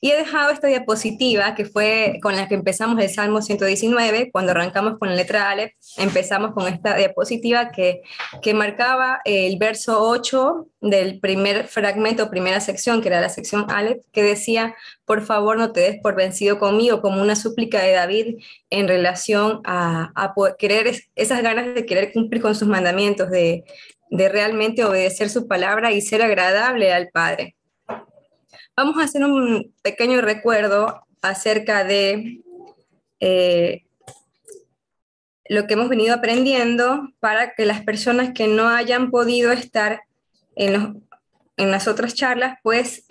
Y he dejado esta diapositiva que fue con la que empezamos el Salmo 119, cuando arrancamos con la letra Aleph, empezamos con esta diapositiva que marcaba el verso 8 del primer fragmento, primera sección, que era la sección Aleph, que decía, por favor no te des por vencido conmigo, como una súplica de David en relación a querer, esas ganas de querer cumplir con sus mandamientos, de realmente obedecer su palabra y ser agradable al Padre. Vamos a hacer un pequeño recuerdo acerca de lo que hemos venido aprendiendo para que las personas que no hayan podido estar en las otras charlas, pues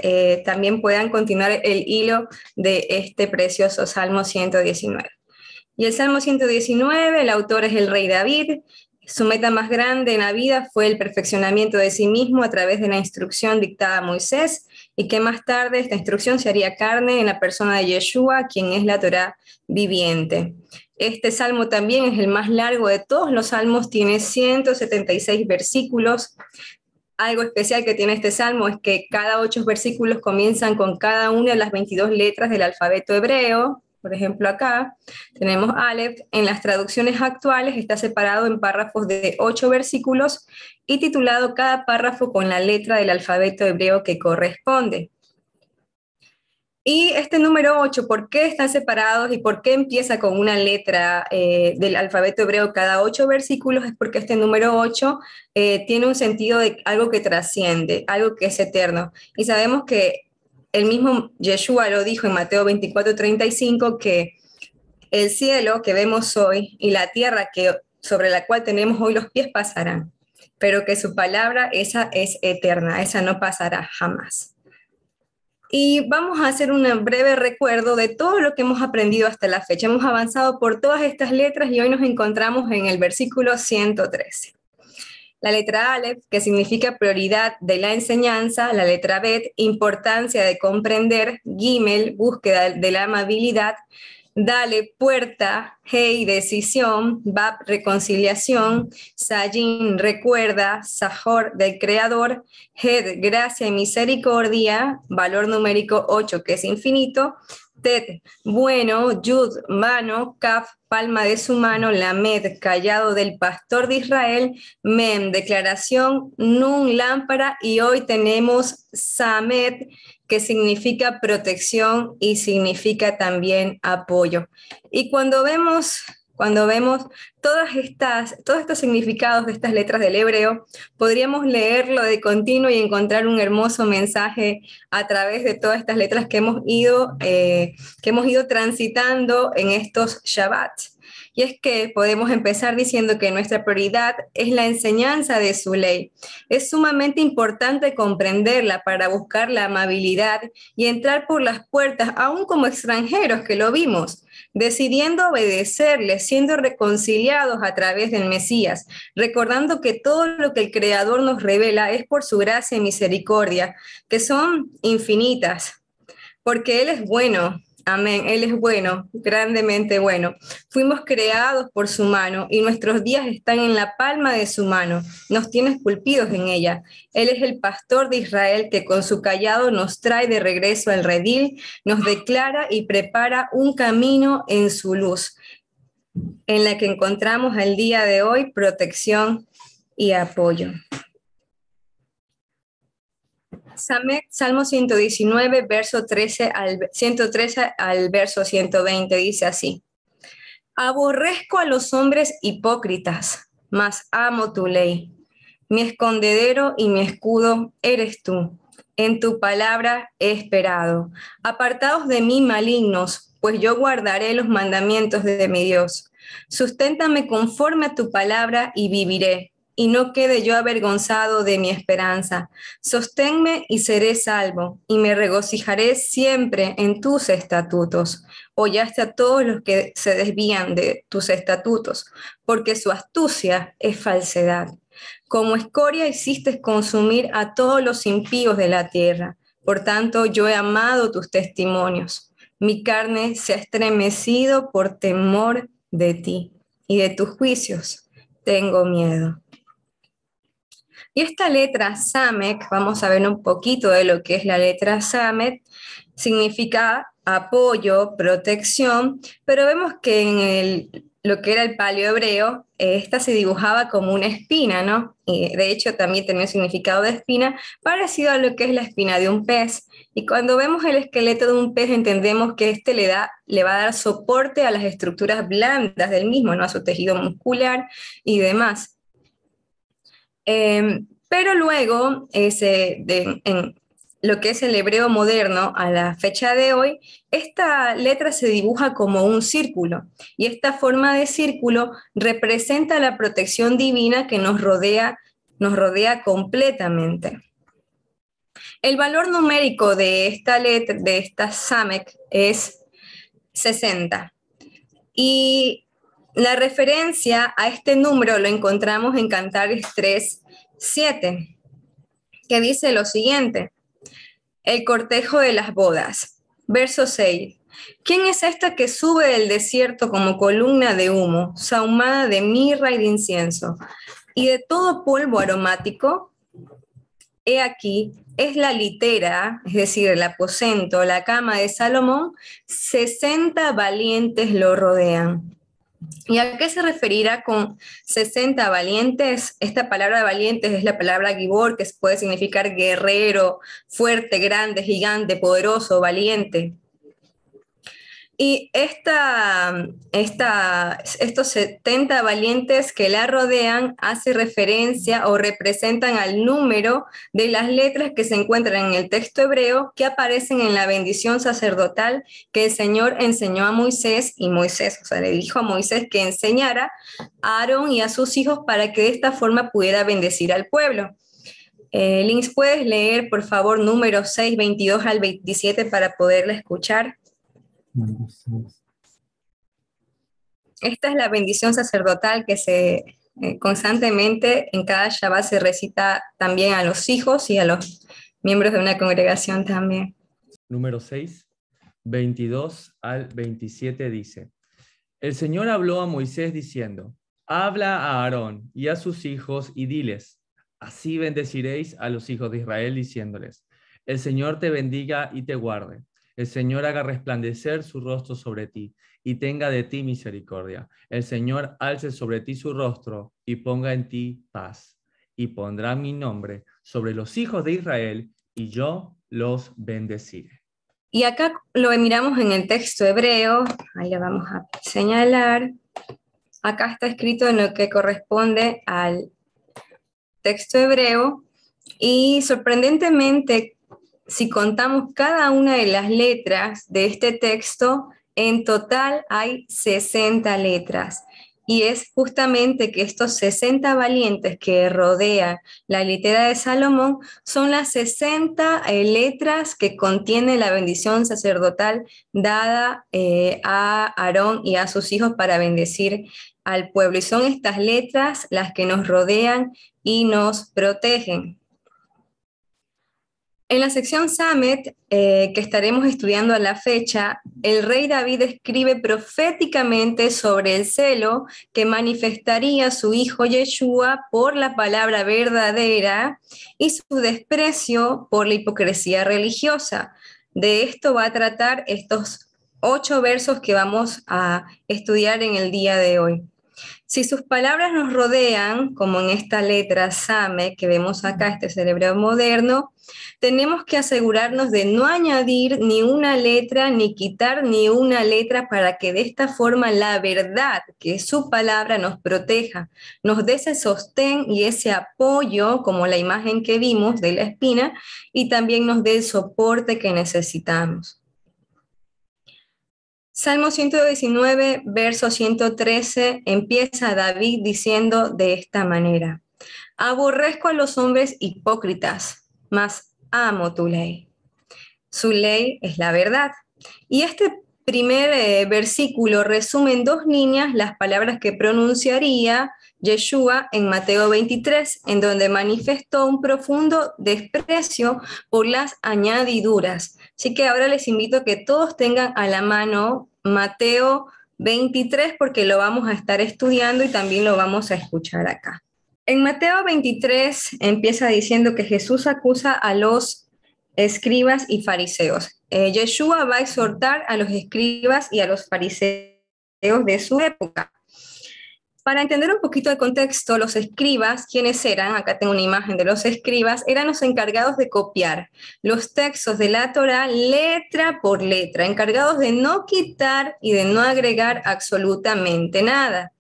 también puedan continuar el hilo de este precioso Salmo 119. Y el Salmo 119, el autor es el rey David. Su meta más grande en la vida fue el perfeccionamiento de sí mismo a través de la instrucción dictada a Moisés, y que más tarde esta instrucción se haría carne en la persona de Yeshua, quien es la Torá viviente. Este salmo también es el más largo de todos los salmos, tiene 176 versículos. Algo especial que tiene este salmo es que cada 8 versículos comienzan con cada una de las 22 letras del alfabeto hebreo. Por ejemplo, acá tenemos Aleph. En las traducciones actuales está separado en párrafos de 8 versículos y titulado cada párrafo con la letra del alfabeto hebreo que corresponde. Y este número 8, ¿por qué están separados y por qué empieza con una letra del alfabeto hebreo cada 8 versículos? Es porque este número 8 tiene un sentido de algo que trasciende, algo que es eterno. Y sabemos que el mismo Yeshua lo dijo en Mateo 24:35, que el cielo que vemos hoy y la tierra sobre la cual tenemos hoy los pies pasarán, pero que su palabra, esa es eterna, esa no pasará jamás. Y vamos a hacer un breve recuerdo de todo lo que hemos aprendido hasta la fecha. Hemos avanzado por todas estas letras y hoy nos encontramos en el versículo 113. La letra Aleph, que significa prioridad de la enseñanza; la letra Bet, importancia de comprender; Gimel, búsqueda de la amabilidad; Dale, puerta; Hey, decisión; Bab, reconciliación; Sayin, recuerda; Sahor, del creador; Hed, gracia y misericordia; valor numérico 8, que es infinito; Tet, bueno; Yud, mano; Kaf, palma de su mano; Lamed, callado del pastor de Israel; Mem, declaración; Nun, lámpara; y hoy tenemos Samet, que significa protección y significa también apoyo. Y cuando vemos todos estos significados de estas letras del hebreo, podríamos leerlo de continuo y encontrar un hermoso mensaje a través de todas estas letras que hemos ido transitando en estos Shabbat. Y es que podemos empezar diciendo que nuestra prioridad es la enseñanza de su ley. Es sumamente importante comprenderla para buscar la amabilidad y entrar por las puertas, aún como extranjeros, que lo vimos, decidiendo obedecerle, siendo reconciliados a través del Mesías, recordando que todo lo que el Creador nos revela es por su gracia y misericordia, que son infinitas, porque Él es bueno. Amén, Él es bueno, grandemente bueno. Fuimos creados por su mano y nuestros días están en la palma de su mano. Nos tiene esculpidos en ella. Él es el pastor de Israel que con su cayado nos trae de regreso al redil, nos declara y prepara un camino en su luz, en la que encontramos al día de hoy protección y apoyo. Salmo 119, verso 113 al verso 120, dice así: Aborrezco a los hombres hipócritas, mas amo tu ley. Mi escondedero y mi escudo eres tú. En tu palabra he esperado. Apartaos de mí, malignos, pues yo guardaré los mandamientos de mi Dios. Susténtame conforme a tu palabra y viviré, y no quede yo avergonzado de mi esperanza. Sosténme y seré salvo, y me regocijaré siempre en tus estatutos. Hollaste a todos los que se desvían de tus estatutos, porque su astucia es falsedad. Como escoria hiciste consumir a todos los impíos de la tierra. Por tanto, yo he amado tus testimonios. Mi carne se ha estremecido por temor de ti, y de tus juicios tengo miedo. Y esta letra Samek, vamos a ver un poquito de lo que es la letra Samek. significa apoyo, protección, pero vemos que lo que era el paleohebreo, esta se dibujaba como una espina, ¿no? Y de hecho también tenía un significado de espina parecido a lo que es la espina de un pez. Y cuando vemos el esqueleto de un pez entendemos que este le va a dar soporte a las estructuras blandas del mismo, ¿no? A su tejido muscular y demás. Pero luego, en lo que es el hebreo moderno, a la fecha de hoy, esta letra se dibuja como un círculo, y esta forma de círculo representa la protección divina que nos rodea completamente. El valor numérico de esta letra, de esta Samek, es 60. Y la referencia a este número lo encontramos en Cantares 3:7, que dice lo siguiente: el cortejo de las bodas. Verso 6. ¿Quién es esta que sube del desierto como columna de humo, sahumada de mirra y de incienso, y de todo polvo aromático? He aquí, es la litera, es decir, el aposento, la cama de Salomón, 60 valientes lo rodean. ¿Y a qué se referirá con 60 valientes? Esta palabra valientes es la palabra gibor, que puede significar guerrero, fuerte, grande, gigante, poderoso, valiente. Y estos 70 valientes que la rodean hace referencia o representan al número de las letras que se encuentran en el texto hebreo que aparecen en la bendición sacerdotal que el Señor enseñó a Moisés, y Moisés, o sea, le dijo a Moisés que enseñara a Aarón y a sus hijos para que de esta forma pudiera bendecir al pueblo. Lins, ¿puedes leer, por favor, números 6, 22 al 27 para poderla escuchar? Esta es la bendición sacerdotal que constantemente en cada Shabbat se recita también a los hijos y a los miembros de una congregación también. Número 6, 22 al 27 dice: el Señor habló a Moisés diciendo: habla a Aarón y a sus hijos y diles: así bendeciréis a los hijos de Israel diciéndoles: el Señor te bendiga y te guarde. El Señor haga resplandecer su rostro sobre ti y tenga de ti misericordia. El Señor alce sobre ti su rostro y ponga en ti paz. Y pondrá mi nombre sobre los hijos de Israel y yo los bendeciré. Y acá lo miramos en el texto hebreo, ahí lo vamos a señalar. Acá está escrito en lo que corresponde al texto hebreo, y sorprendentemente, si contamos cada una de las letras de este texto, en total hay 60 letras. Y es justamente que estos 60 valientes que rodean la litera de Salomón son las 60 letras que contiene la bendición sacerdotal dada a Aarón y a sus hijos para bendecir al pueblo. Y son estas letras las que nos rodean y nos protegen. En la sección Samet, que estaremos estudiando a la fecha, el rey David escribe proféticamente sobre el celo que manifestaría su hijo Yeshua por la palabra verdadera y su desprecio por la hipocresía religiosa. De esto va a tratar estos 8 versos que vamos a estudiar en el día de hoy. Si sus palabras nos rodean, como en esta letra Same que vemos acá, este es el hebreo moderno, tenemos que asegurarnos de no añadir ni una letra ni quitar ni una letra para que de esta forma la verdad, que es su palabra, nos proteja, nos dé ese sostén y ese apoyo, como la imagen que vimos de la espina, y también nos dé el soporte que necesitamos. Salmo 119, verso 113, empieza David diciendo de esta manera: aborrezco a los hombres hipócritas, mas amo tu ley. Su ley es la verdad. Y este primer versículo resume en 2 líneas las palabras que pronunciaría Yeshua en Mateo 23, en donde manifestó un profundo desprecio por las añadiduras. Así que ahora les invito a que todos tengan a la mano Mateo 23, porque lo vamos a estar estudiando y también lo vamos a escuchar acá. En Mateo 23 empieza diciendo que Jesús acusa a los escribas y fariseos. Yeshua va a exhortar a los escribas y a los fariseos de su época. Para entender un poquito el contexto, los escribas, ¿quiénes eran? Acá tengo una imagen de los escribas, eran los encargados de copiar los textos de la Torá letra por letra, encargados de no quitar y de no agregar absolutamente nada.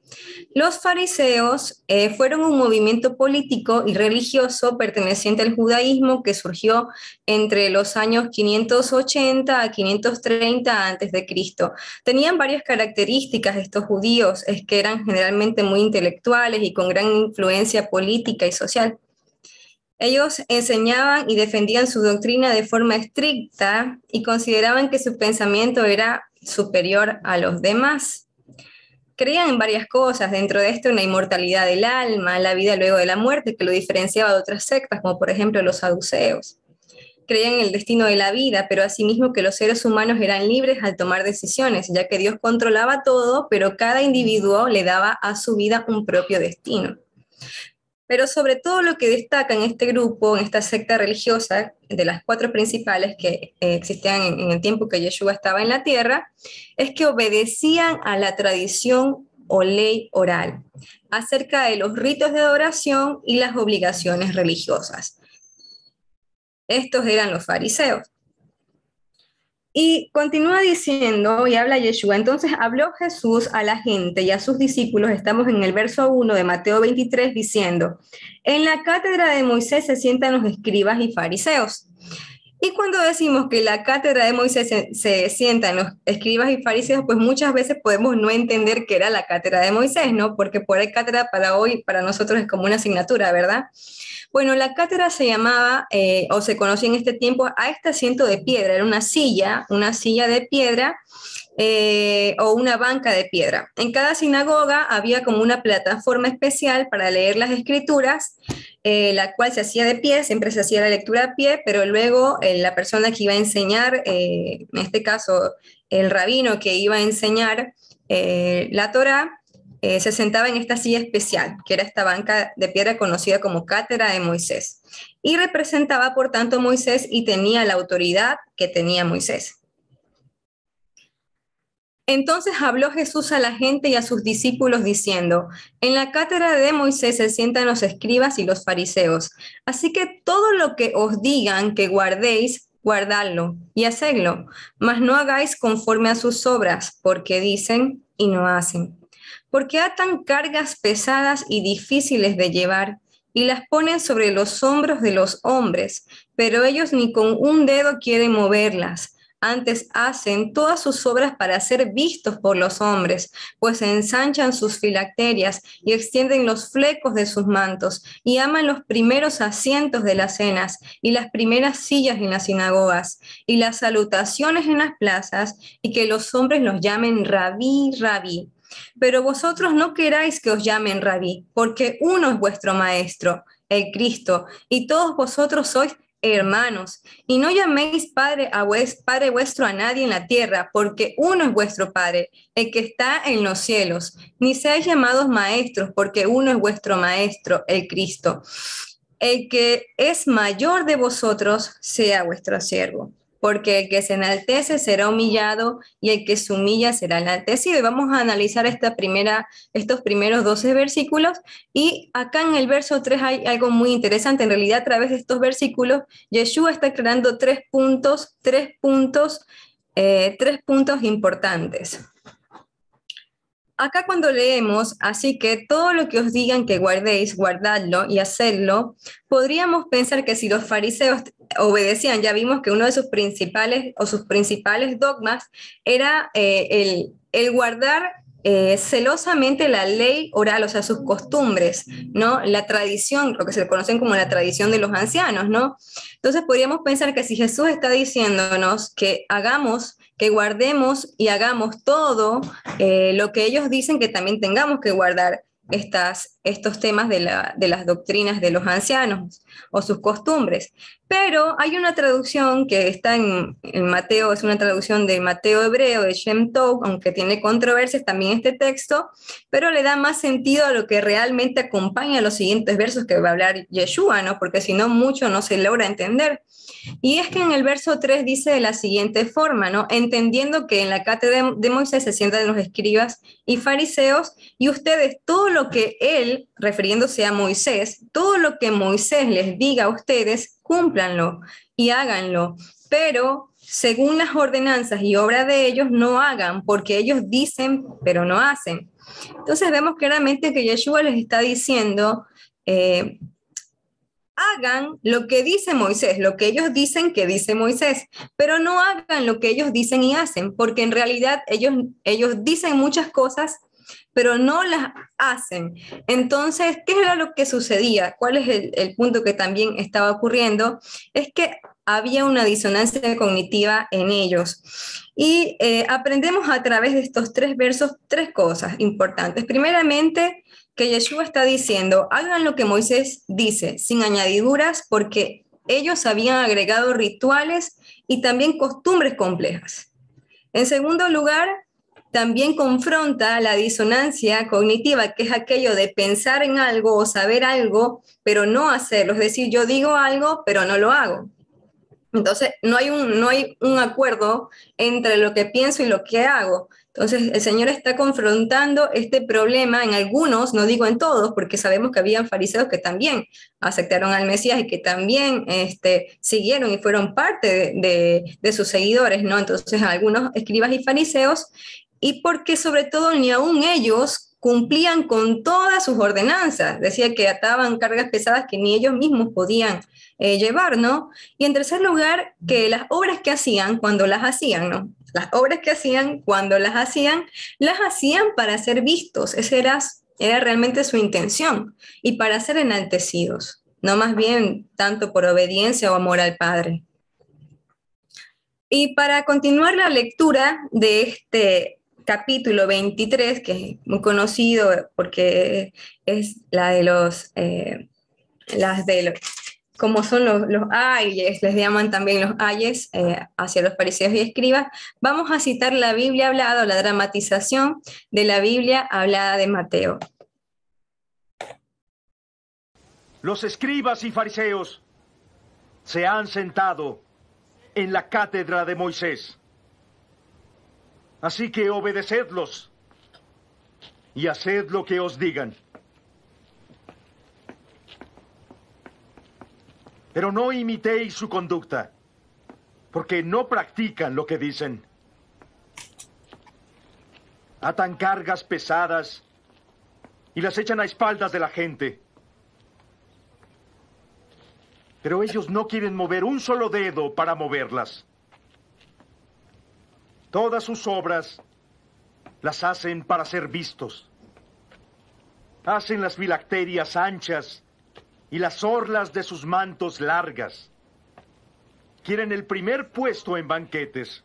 Los fariseos fueron un movimiento político y religioso perteneciente al judaísmo que surgió entre los años 580 a 530 a.C. Tenían varias características estos judíos, es que eran generalmente muy intelectuales y con gran influencia política y social. Ellos enseñaban y defendían su doctrina de forma estricta y consideraban que su pensamiento era superior a los demás. Creían en varias cosas, dentro de esto una inmortalidad del alma, la vida luego de la muerte, que lo diferenciaba de otras sectas, como por ejemplo los saduceos. Creían en el destino de la vida, pero asimismo que los seres humanos eran libres al tomar decisiones, ya que Dios controlaba todo, pero cada individuo le daba a su vida un propio destino. Pero sobre todo lo que destaca en este grupo, en esta secta religiosa, de las 4 principales que existían en el tiempo que Yeshua estaba en la tierra, es que obedecían a la tradición o ley oral acerca de los ritos de adoración y las obligaciones religiosas. Estos eran los fariseos. Y continúa diciendo, y habla Yeshua, entonces habló Jesús a la gente y a sus discípulos, estamos en el verso 1 de Mateo 23, diciendo, en la cátedra de Moisés se sientan los escribas y fariseos. Y cuando decimos que la cátedra de Moisés se sientan los escribas y fariseos, pues muchas veces podemos no entender qué era la cátedra de Moisés, ¿no? Porque por ahí cátedra para hoy, para nosotros es como una asignatura, ¿verdad? Bueno, la cátedra se llamaba, o se conocía en este tiempo, a este asiento de piedra. Era una silla de piedra o una banca de piedra. En cada sinagoga había como una plataforma especial para leer las escrituras, la cual se hacía de pie, siempre se hacía la lectura a pie, pero luego la persona que iba a enseñar, en este caso el rabino que iba a enseñar la Torá, se sentaba en esta silla especial, que era esta banca de piedra conocida como cátedra de Moisés, y representaba por tanto a Moisés y tenía la autoridad que tenía Moisés. Entonces habló Jesús a la gente y a sus discípulos diciendo, en la cátedra de Moisés se sientan los escribas y los fariseos, así que todo lo que os digan que guardéis, guardadlo y hacedlo, mas no hagáis conforme a sus obras, porque dicen y no hacen. Porque atan cargas pesadas y difíciles de llevar y las ponen sobre los hombros de los hombres, pero ellos ni con un dedo quieren moverlas. Antes hacen todas sus obras para ser vistos por los hombres, pues ensanchan sus filacterias y extienden los flecos de sus mantos y aman los primeros asientos de las cenas y las primeras sillas en las sinagogas y las salutaciones en las plazas y que los hombres los llamen rabí, rabí. Pero vosotros no queráis que os llamen rabí, porque uno es vuestro maestro, el Cristo, y todos vosotros sois hermanos. Y no llaméis padre vuestro a nadie en la tierra, porque uno es vuestro Padre, el que está en los cielos. Ni seáis llamados maestros, porque uno es vuestro maestro, el Cristo. El que es mayor de vosotros sea vuestro siervo. Porque el que se enaltece será humillado y el que se humilla será enaltecido. Y vamos a analizar estos primeros 12 versículos. Y acá en el verso 3 hay algo muy interesante. En realidad, a través de estos versículos, Yeshua está aclarando tres puntos importantes. Acá cuando leemos, así que todo lo que os digan que guardéis, guardadlo y hacedlo, podríamos pensar que si los fariseos obedecían, ya vimos que uno de sus principales dogmas era el guardar celosamente la ley oral, o sea, sus costumbres, ¿no? La tradición, lo que se conocen como la tradición de los ancianos, ¿no? Entonces podríamos pensar que si Jesús está diciéndonos que guardemos y hagamos todo lo que ellos dicen, que también tengamos que guardar estas estos temas de las doctrinas de los ancianos o sus costumbres. Pero hay una traducción que está en Mateo, es una traducción de Mateo hebreo, de Shem Tov, aunque tiene controversias también este texto, pero le da más sentido a lo que realmente acompaña los siguientes versos que va a hablar Yeshua, ¿no? Porque si no, mucho no se logra entender. Y es que en el verso 3 dice de la siguiente forma, ¿no? Entendiendo que en la cátedra de Moisés se sientan los escribas y fariseos, y ustedes todo lo que él, refiriéndose a Moisés, todo lo que Moisés les diga a ustedes, cúmplanlo y háganlo, pero según las ordenanzas y obra de ellos, no hagan, porque ellos dicen, pero no hacen. Entonces vemos claramente que Yeshua les está diciendo, hagan lo que dice Moisés, lo que ellos dicen que dice Moisés, pero no hagan lo que ellos dicen y hacen, porque en realidad ellos dicen muchas cosas, pero no las hacen. Entonces, ¿qué era lo que sucedía? ¿Cuál es el punto que también estaba ocurriendo? Es que había una disonancia cognitiva en ellos. Y aprendemos a través de estos 3 versos 3 cosas importantes. Primeramente, que Yeshua está diciendo, hagan lo que Moisés dice, sin añadiduras, porque ellos habían agregado rituales y también costumbres complejas. En segundo lugar, también confronta la disonancia cognitiva, que es aquello de pensar en algo o saber algo, pero no hacerlo. Es decir, yo digo algo, pero no lo hago. Entonces, no hay un acuerdo entre lo que pienso y lo que hago. Entonces, el Señor está confrontando este problema en algunos, no digo en todos, porque sabemos que habían fariseos que también aceptaron al Mesías y que también siguieron y fueron parte de sus seguidores, ¿no? Entonces, algunos escribas y fariseos, y porque sobre todo ni aún ellos cumplían con todas sus ordenanzas. Decía que ataban cargas pesadas que ni ellos mismos podían llevar, ¿no? Y en tercer lugar, que las obras que hacían cuando las hacían, ¿no? Las obras que hacían cuando las hacían para ser vistos. Esa era realmente su intención, y para ser enaltecidos, no más bien tanto por obediencia o amor al Padre. Y para continuar la lectura de este capítulo 23, que es muy conocido porque es como son los ayes, les llaman también los ayes hacia los fariseos y escribas, vamos a citar la Biblia hablada o la dramatización de la Biblia hablada de Mateo. Los escribas y fariseos se han sentado en la cátedra de Moisés. Así que obedecedlos y haced lo que os digan. Pero no imitéis su conducta, porque no practican lo que dicen. Atan cargas pesadas y las echan a espaldas de la gente. Pero ellos no quieren mover un solo dedo para moverlas. Todas sus obras las hacen para ser vistos. Hacen las filacterias anchas y las orlas de sus mantos largas. Quieren el primer puesto en banquetes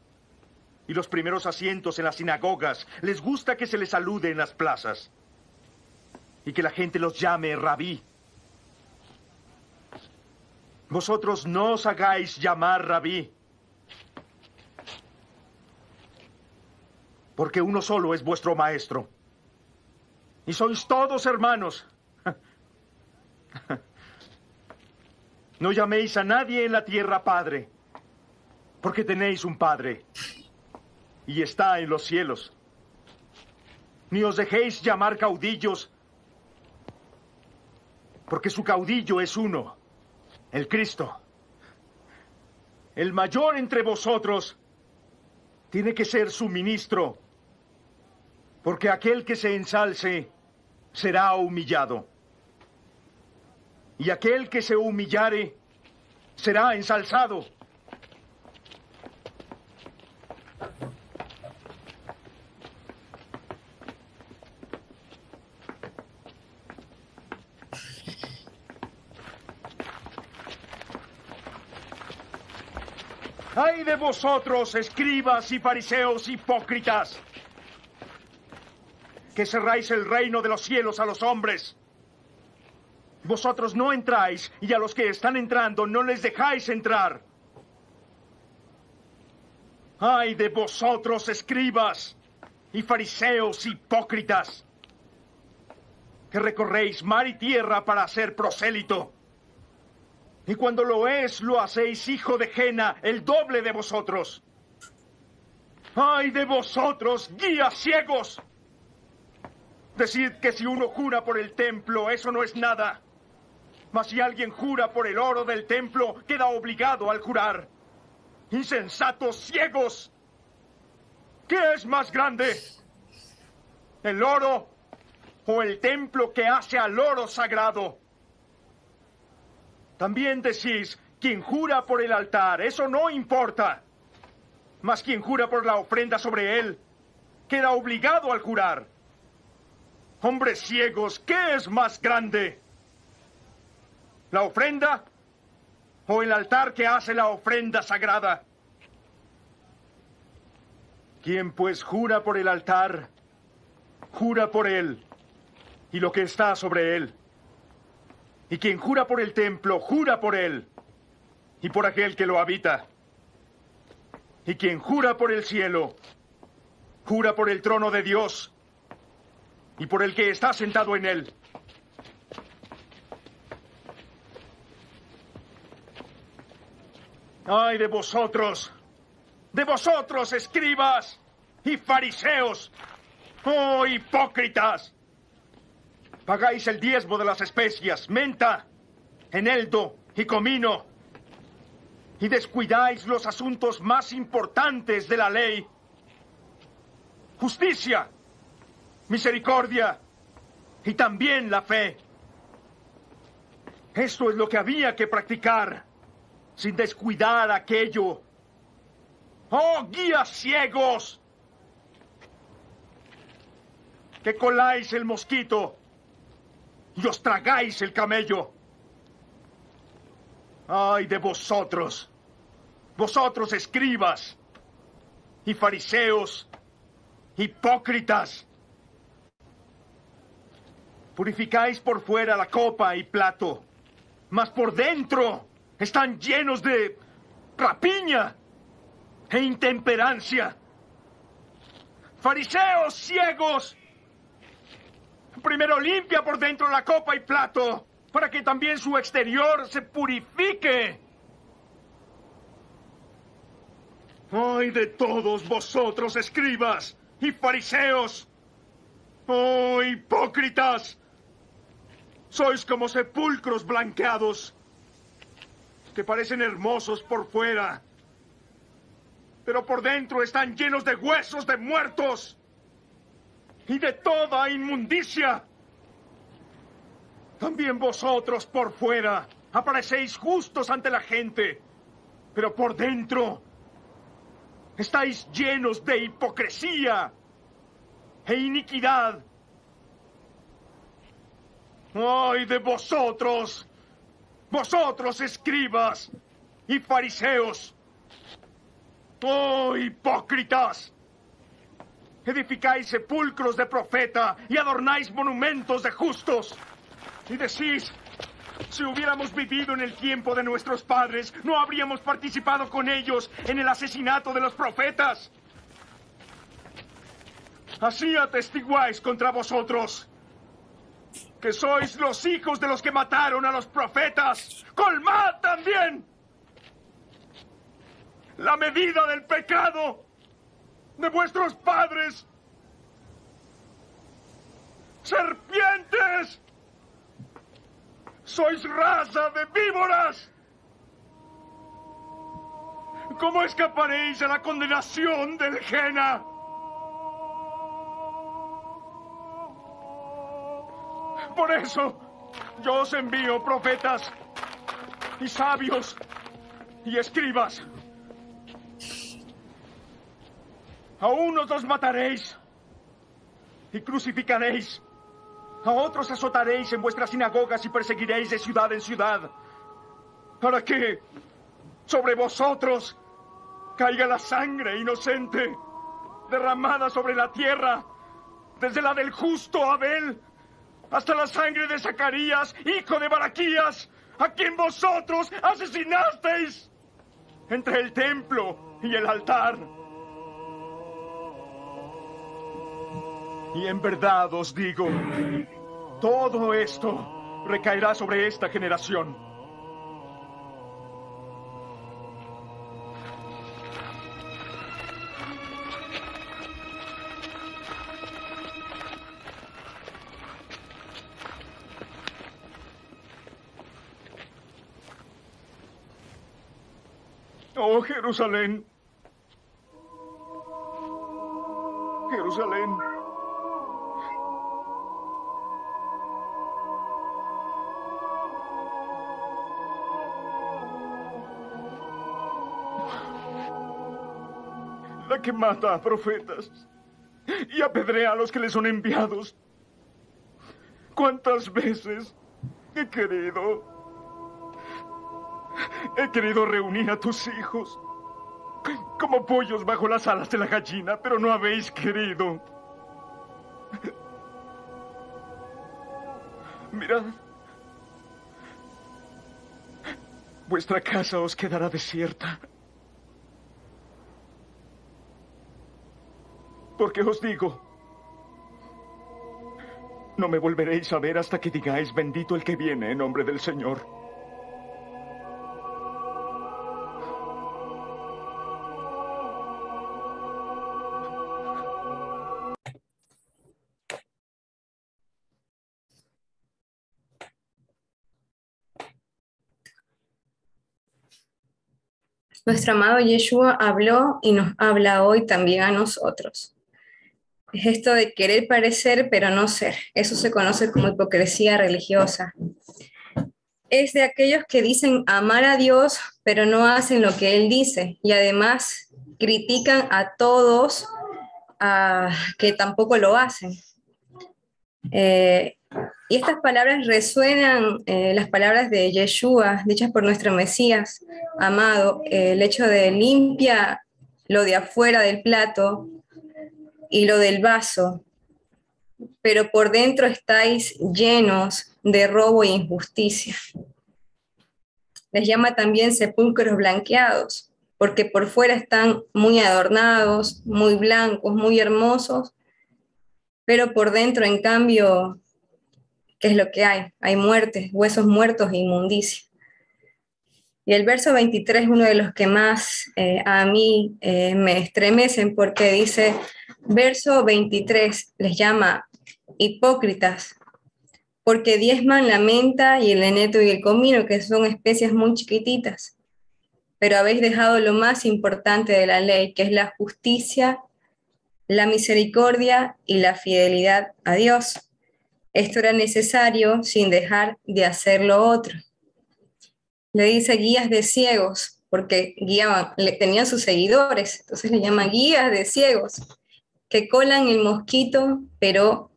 y los primeros asientos en las sinagogas. Les gusta que se les salude en las plazas y que la gente los llame rabí. Vosotros no os hagáis llamar rabí, porque uno solo es vuestro maestro, y sois todos hermanos. No llaméis a nadie en la tierra Padre, porque tenéis un Padre, y está en los cielos. Ni os dejéis llamar caudillos, porque su caudillo es uno, el Cristo. El mayor entre vosotros tiene que ser su ministro, porque aquel que se ensalce será humillado, y aquel que se humillare será ensalzado. ¡Ay de vosotros, escribas y fariseos hipócritas, que cerráis el reino de los cielos a los hombres! Vosotros no entráis, y a los que están entrando no les dejáis entrar. ¡Ay de vosotros, escribas y fariseos hipócritas, que recorréis mar y tierra para hacer prosélito! Y cuando lo es, lo hacéis hijo de Jena, el doble de vosotros. ¡Ay de vosotros, guías ciegos! Decid que si uno jura por el templo, eso no es nada. Mas si alguien jura por el oro del templo, queda obligado al jurar. ¡Insensatos ciegos! ¿Qué es más grande? ¿El oro o el templo que hace al oro sagrado? También decís, quien jura por el altar, eso no importa. Mas quien jura por la ofrenda sobre él, queda obligado al jurar. Hombres ciegos, ¿qué es más grande? ¿La ofrenda o el altar que hace la ofrenda sagrada? Quien pues jura por el altar, jura por él y lo que está sobre él. Y quien jura por el templo, jura por él y por aquel que lo habita. Y quien jura por el cielo, jura por el trono de Dios y por el que está sentado en él. ¡Ay de vosotros, escribas y fariseos! ¡Oh, hipócritas! Pagáis el diezmo de las especias, menta, eneldo y comino, y descuidáis los asuntos más importantes de la ley: justicia, misericordia y también la fe. Esto es lo que había que practicar, sin descuidar aquello. ¡Oh, guías ciegos! Que coláis el mosquito y os tragáis el camello. ¡Ay de vosotros! Vosotros, escribas y fariseos, hipócritas. Purificáis por fuera la copa y plato, mas por dentro están llenos de rapiña e intemperancia. Fariseos ciegos, primero limpia por dentro la copa y plato, para que también su exterior se purifique. ¡Ay de todos vosotros, escribas y fariseos! ¡Oh, hipócritas! Sois como sepulcros blanqueados, que parecen hermosos por fuera, pero por dentro están llenos de huesos de muertos y de toda inmundicia. También vosotros por fuera aparecéis justos ante la gente, pero por dentro estáis llenos de hipocresía e iniquidad. ¡Ay de vosotros! Vosotros, escribas y fariseos. ¡Oh, hipócritas! Edificáis sepulcros de profeta y adornáis monumentos de justos. Y decís, si hubiéramos vivido en el tiempo de nuestros padres, no habríamos participado con ellos en el asesinato de los profetas. Así atestiguáis contra vosotros, que sois los hijos de los que mataron a los profetas. ¡Colmad también la medida del pecado de vuestros padres! ¡Serpientes! ¡Sois raza de víboras! ¿Cómo escaparéis a la condenación del Jena? Por eso, yo os envío profetas y sabios y escribas. A unos los mataréis y crucificaréis. A otros azotaréis en vuestras sinagogas y perseguiréis de ciudad en ciudad, para que sobre vosotros caiga la sangre inocente derramada sobre la tierra, desde la del justo Abel hasta la sangre de Zacarías, hijo de Baraquías, a quien vosotros asesinasteis entre el templo y el altar. Y en verdad os digo, todo esto recaerá sobre esta generación. Oh, Jerusalén. Jerusalén. La que mata a profetas y apedrea a los que le son enviados. ¿Cuántas veces he querido reunir a tus hijos como pollos bajo las alas de la gallina, pero no habéis querido? Mirad, vuestra casa os quedará desierta. Porque os digo, no me volveréis a ver hasta que digáis: bendito el que viene en nombre del Señor. Nuestro amado Yeshua habló y nos habla hoy también a nosotros. Es esto de querer parecer pero no ser. Eso se conoce como hipocresía religiosa. Es de aquellos que dicen amar a Dios pero no hacen lo que Él dice, y además critican a todos que tampoco lo hacen. Y estas palabras resuenan, las palabras de Yeshua, dichas por nuestro Mesías amado, el hecho de limpia lo de afuera del plato y lo del vaso, pero por dentro estáis llenos de robo e injusticia. Les llama también sepulcros blanqueados, porque por fuera están muy adornados, muy blancos, muy hermosos, pero por dentro, en cambio, ¿qué es lo que hay? Hay muertes, huesos muertos e inmundicia. Y el verso 23 es uno de los que más a mí me estremecen, porque dice, verso 23 les llama hipócritas, porque diezman la menta y el eneto y el comino, que son especias muy chiquititas, pero habéis dejado lo más importante de la ley, que es la justicia, la misericordia y la fidelidad a Dios. Esto era necesario sin dejar de hacer lo otro. Le dice guías de ciegos, porque tenían sus seguidores, entonces le llaman guías de ciegos, que colan el mosquito, pero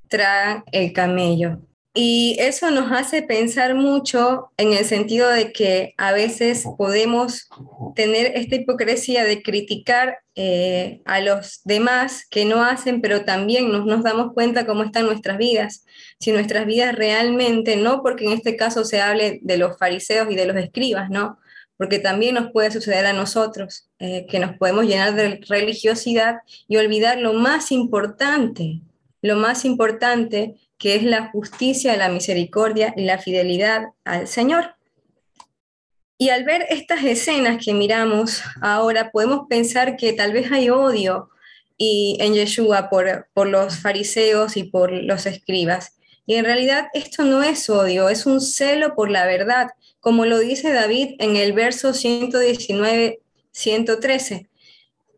tragan el camello. Y eso nos hace pensar mucho en el sentido de que a veces podemos tener esta hipocresía de criticar a los demás que no hacen, pero también nos damos cuenta cómo están nuestras vidas. Si nuestras vidas realmente, no porque en este caso se hable de los fariseos y de los escribas, ¿no? Porque también nos puede suceder a nosotros, que nos podemos llenar de religiosidad y olvidar lo más importante que es la justicia, la misericordia y la fidelidad al Señor. Y al ver estas escenas que miramos ahora, podemos pensar que tal vez hay odio en Yeshua por los fariseos y por los escribas. Y en realidad esto no es odio, es un celo por la verdad, como lo dice David en el verso 119, 113,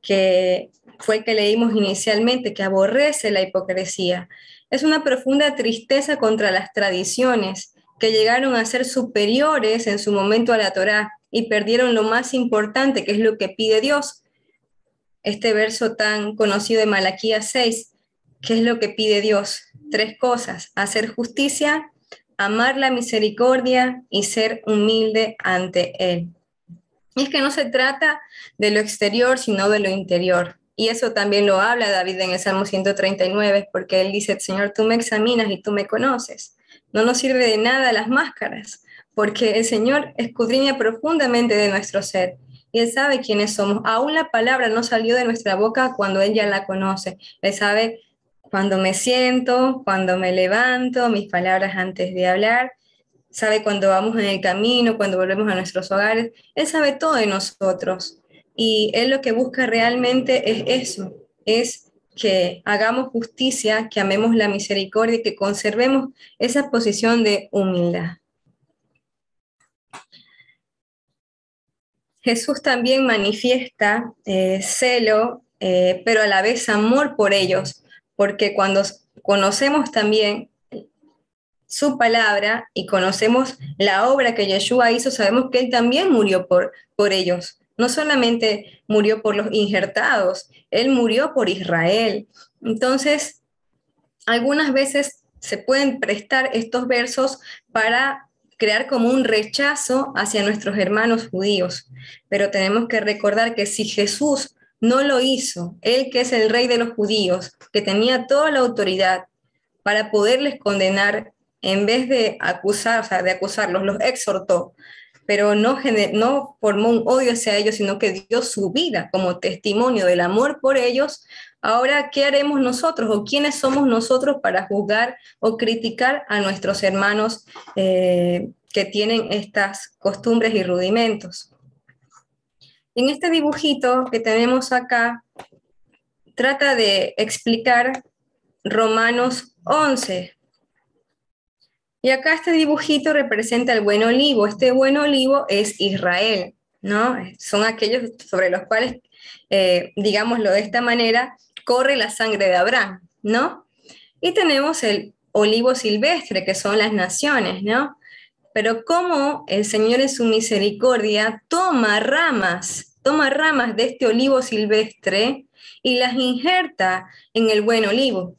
que fue el que leímos inicialmente, que aborrece la hipocresía. Es una profunda tristeza contra las tradiciones que llegaron a ser superiores en su momento a la Torá y perdieron lo más importante, que es lo que pide Dios. Este verso tan conocido de Malaquías 6, ¿qué es lo que pide Dios? 3 cosas: hacer justicia, amar la misericordia y ser humilde ante Él. Y es que no se trata de lo exterior, sino de lo interior. Y eso también lo habla David en el Salmo 139, porque él dice, Señor, tú me examinas y tú me conoces. No nos sirve de nada las máscaras, porque el Señor escudriña profundamente de nuestro ser y Él sabe quiénes somos. Aún la palabra no salió de nuestra boca cuando Él ya la conoce. Él sabe cuando me siento, cuando me levanto, mis palabras antes de hablar. Sabe cuando vamos en el camino, cuando volvemos a nuestros hogares. Él sabe todo de nosotros. Y Él lo que busca realmente es eso, es que hagamos justicia, que amemos la misericordia y que conservemos esa posición de humildad. Jesús también manifiesta celo, pero a la vez amor por ellos, porque cuando conocemos también su palabra y conocemos la obra que Yeshua hizo, sabemos que Él también murió por ellos. No solamente murió por los injertados, Él murió por Israel. Entonces, algunas veces se pueden prestar estos versos para crear como un rechazo hacia nuestros hermanos judíos. Pero tenemos que recordar que si Jesús no lo hizo, Él que es el rey de los judíos, que tenía toda la autoridad para poderles condenar, en vez de acusar, o sea, de acusarlos, los exhortó, pero no formó un odio hacia ellos, sino que dio su vida como testimonio del amor por ellos. Ahora, ¿qué haremos nosotros o quiénes somos nosotros para juzgar o criticar a nuestros hermanos que tienen estas costumbres y rudimentos? En este dibujito que tenemos acá, trata de explicar Romanos 11. Y acá este dibujito representa el buen olivo. Este buen olivo es Israel, ¿no? Son aquellos sobre los cuales, digámoslo de esta manera, corre la sangre de Abraham, ¿no? Y tenemos el olivo silvestre, que son las naciones, ¿no? Pero cómo el Señor en su misericordia toma ramas de este olivo silvestre y las injerta en el buen olivo.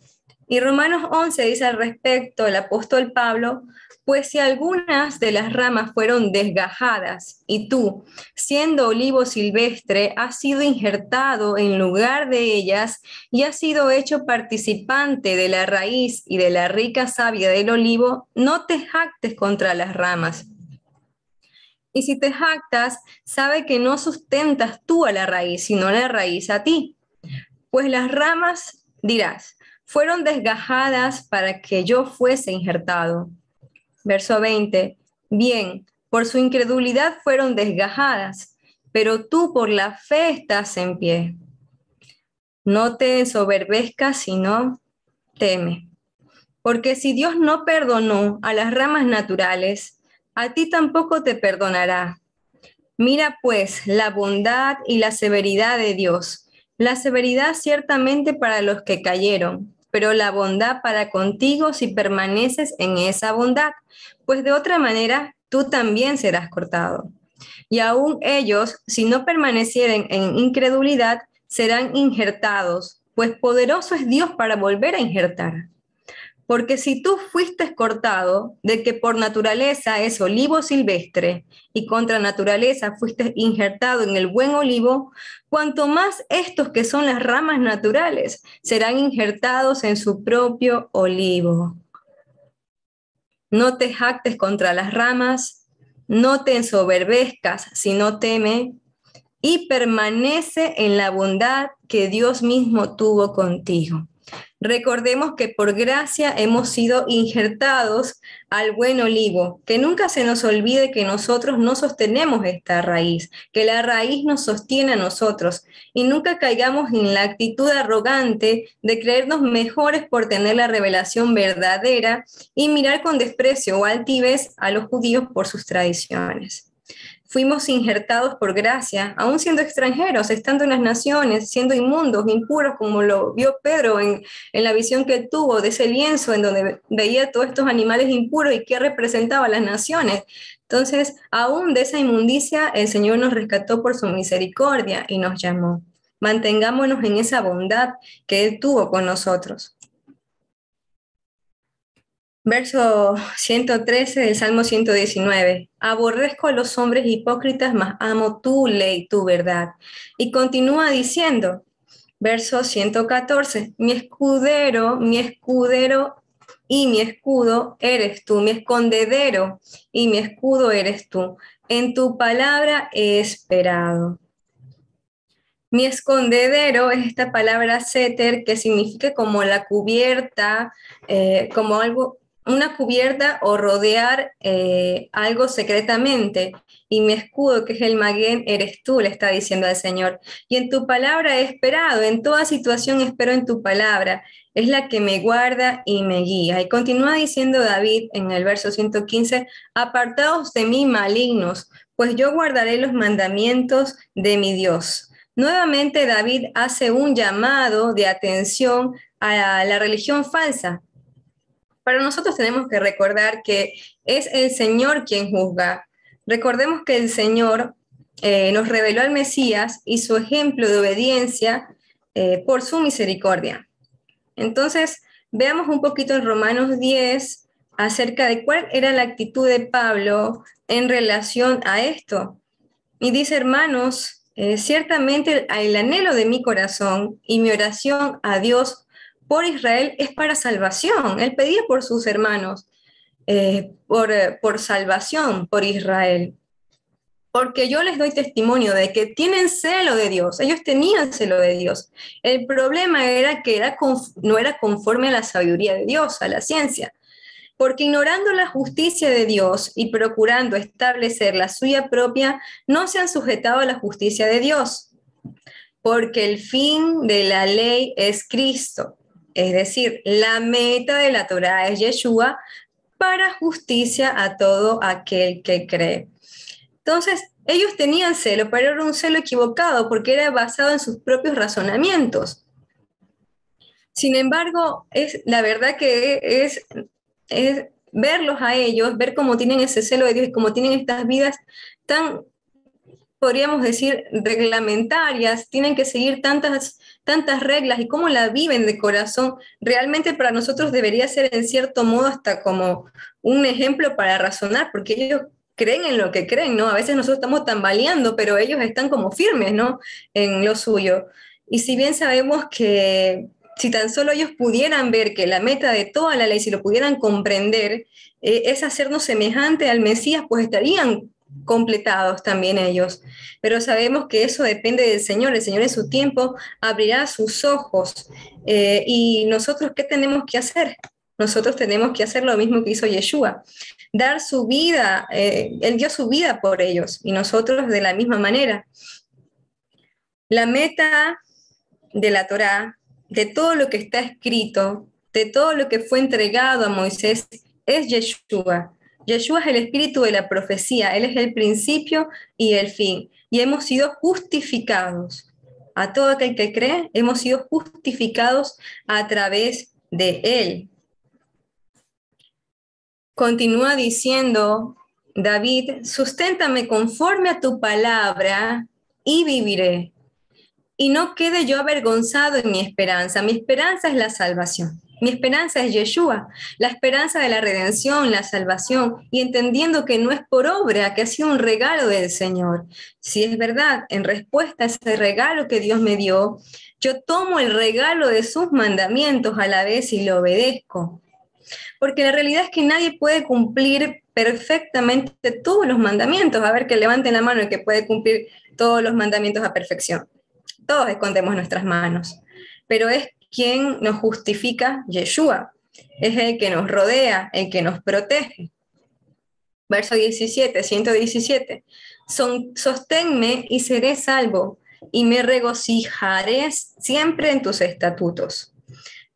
Y Romanos 11 dice al respecto el apóstol Pablo, pues si algunas de las ramas fueron desgajadas y tú, siendo olivo silvestre, has sido injertado en lugar de ellas y has sido hecho participante de la raíz y de la rica savia del olivo, no te jactes contra las ramas. Y si te jactas, sabe que no sustentas tú a la raíz, sino la raíz a ti. Pues las ramas, dirás, fueron desgajadas para que yo fuese injertado. Verso 20. Bien, por su incredulidad fueron desgajadas, pero tú por la fe estás en pie. No te ensoberbezcas, sino teme. Porque si Dios no perdonó a las ramas naturales, a ti tampoco te perdonará. Mira pues la bondad y la severidad de Dios. La severidad ciertamente para los que cayeron, pero la bondad para contigo si permaneces en esa bondad, pues de otra manera tú también serás cortado. Y aún ellos, si no permanecieren en incredulidad, serán injertados, pues poderoso es Dios para volver a injertar. Porque si tú fuiste cortado, de que por naturaleza es olivo silvestre, y contra naturaleza fuiste injertado en el buen olivo, cuanto más estos que son las ramas naturales serán injertados en su propio olivo. No te jactes contra las ramas, no te ensoberbezcas, sino teme, y permanece en la bondad que Dios mismo tuvo contigo. Recordemos que por gracia hemos sido injertados al buen olivo, que nunca se nos olvide que nosotros no sostenemos esta raíz, que la raíz nos sostiene a nosotros y nunca caigamos en la actitud arrogante de creernos mejores por tener la revelación verdadera y mirar con desprecio o altivez a los judíos por sus tradiciones. Fuimos injertados por gracia, aún siendo extranjeros, estando en las naciones, siendo inmundos, impuros, como lo vio Pedro en la visión que él tuvo de ese lienzo en donde veía todos estos animales impuros y que representaba a las naciones. Entonces, aún de esa inmundicia, el Señor nos rescató por su misericordia y nos llamó. Mantengámonos en esa bondad que Él tuvo con nosotros. Verso 113 del Salmo 119. Aborrezco a los hombres hipócritas, mas amo tu ley, tu verdad. Y continúa diciendo, Verso 114, mi escudero y mi escudo eres tú, mi escondedero y mi escudo eres tú. En tu palabra he esperado. Mi escondedero es esta palabra seter que significa como la cubierta, como algo, una cubierta o rodear algo secretamente. Y mi escudo, que es el maguen, eres tú, le está diciendo al Señor. Y en tu palabra he esperado, en toda situación espero en tu palabra. Es la que me guarda y me guía. Y continúa diciendo David en el verso 115, apartaos de mí malignos, pues yo guardaré los mandamientos de mi Dios. Nuevamente David hace un llamado de atención a la religión falsa. Pero nosotros tenemos que recordar que es el Señor quien juzga. Recordemos que el Señor nos reveló al Mesías y su ejemplo de obediencia por su misericordia. Entonces, veamos un poquito en Romanos 10 acerca de cuál era la actitud de Pablo en relación a esto. Y dice, hermanos, ciertamente el anhelo de mi corazón y mi oración a Dios por Israel es para salvación. Él pedía por sus hermanos, por salvación, por Israel. Porque yo les doy testimonio de que tienen celo de Dios. Ellos tenían celo de Dios. El problema era que no era conforme a la sabiduría de Dios, a la ciencia. Porque ignorando la justicia de Dios y procurando establecer la suya propia, no se han sujetado a la justicia de Dios. Porque el fin de la ley es Cristo. Es decir, la meta de la Torá es Yeshua para justicia a todo aquel que cree. Entonces, ellos tenían celo, pero era un celo equivocado porque era basado en sus propios razonamientos. Sin embargo, la verdad que es verlos a ellos, ver cómo tienen ese celo de Dios y cómo tienen estas vidas tan, podríamos decir, reglamentarias, tienen que seguir tantas reglas y cómo la viven de corazón, realmente para nosotros debería ser en cierto modo hasta como un ejemplo para razonar, porque ellos creen en lo que creen, ¿no? A veces nosotros estamos tambaleando, pero ellos están como firmes, ¿no? En lo suyo. Y si bien sabemos que si tan solo ellos pudieran ver que la meta de toda la ley, si lo pudieran comprender, es hacernos semejante al Mesías, pues estarían completados también ellos. Pero sabemos que eso depende del Señor. El Señor en su tiempo abrirá sus ojos. Y nosotros, ¿qué tenemos que hacer? Nosotros tenemos que hacer lo mismo que hizo Yeshua, dar su vida, Él dio su vida por ellos y nosotros de la misma manera. La meta de la Torá, de todo lo que está escrito, de todo lo que fue entregado a Moisés, es Yeshua. Yeshua es el espíritu de la profecía, Él es el principio y el fin. Y hemos sido justificados. A todo aquel que cree, hemos sido justificados a través de Él. Continúa diciendo David, susténtame conforme a tu palabra y viviré. Y no quede yo avergonzado en mi esperanza. Mi esperanza es la salvación. Mi esperanza es Yeshua, la esperanza de la redención, la salvación, y entendiendo que no es por obra, que ha sido un regalo del Señor. Si es verdad, en respuesta a ese regalo que Dios me dio, yo tomo el regalo de sus mandamientos a la vez y lo obedezco. Porque la realidad es que nadie puede cumplir perfectamente todos los mandamientos. A ver, que levanten la mano el que puede cumplir todos los mandamientos a perfección. Todos escondemos nuestras manos, pero es quien nos justifica, Yeshua. Es el que nos rodea, el que nos protege. Verso 17, 117. Sosténme y seré salvo, y me regocijaré siempre en tus estatutos.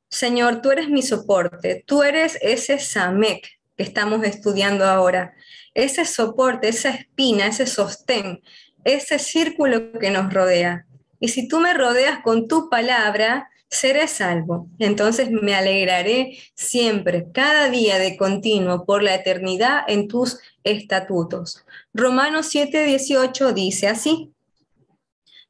Señor, tú eres mi soporte, tú eres ese Samek que estamos estudiando ahora, ese soporte, esa espina, ese sostén, ese círculo que nos rodea. Y si tú me rodeas con tu palabra, seré salvo. Entonces me alegraré siempre, cada día de continuo, por la eternidad en tus estatutos. Romanos 7:18 dice así.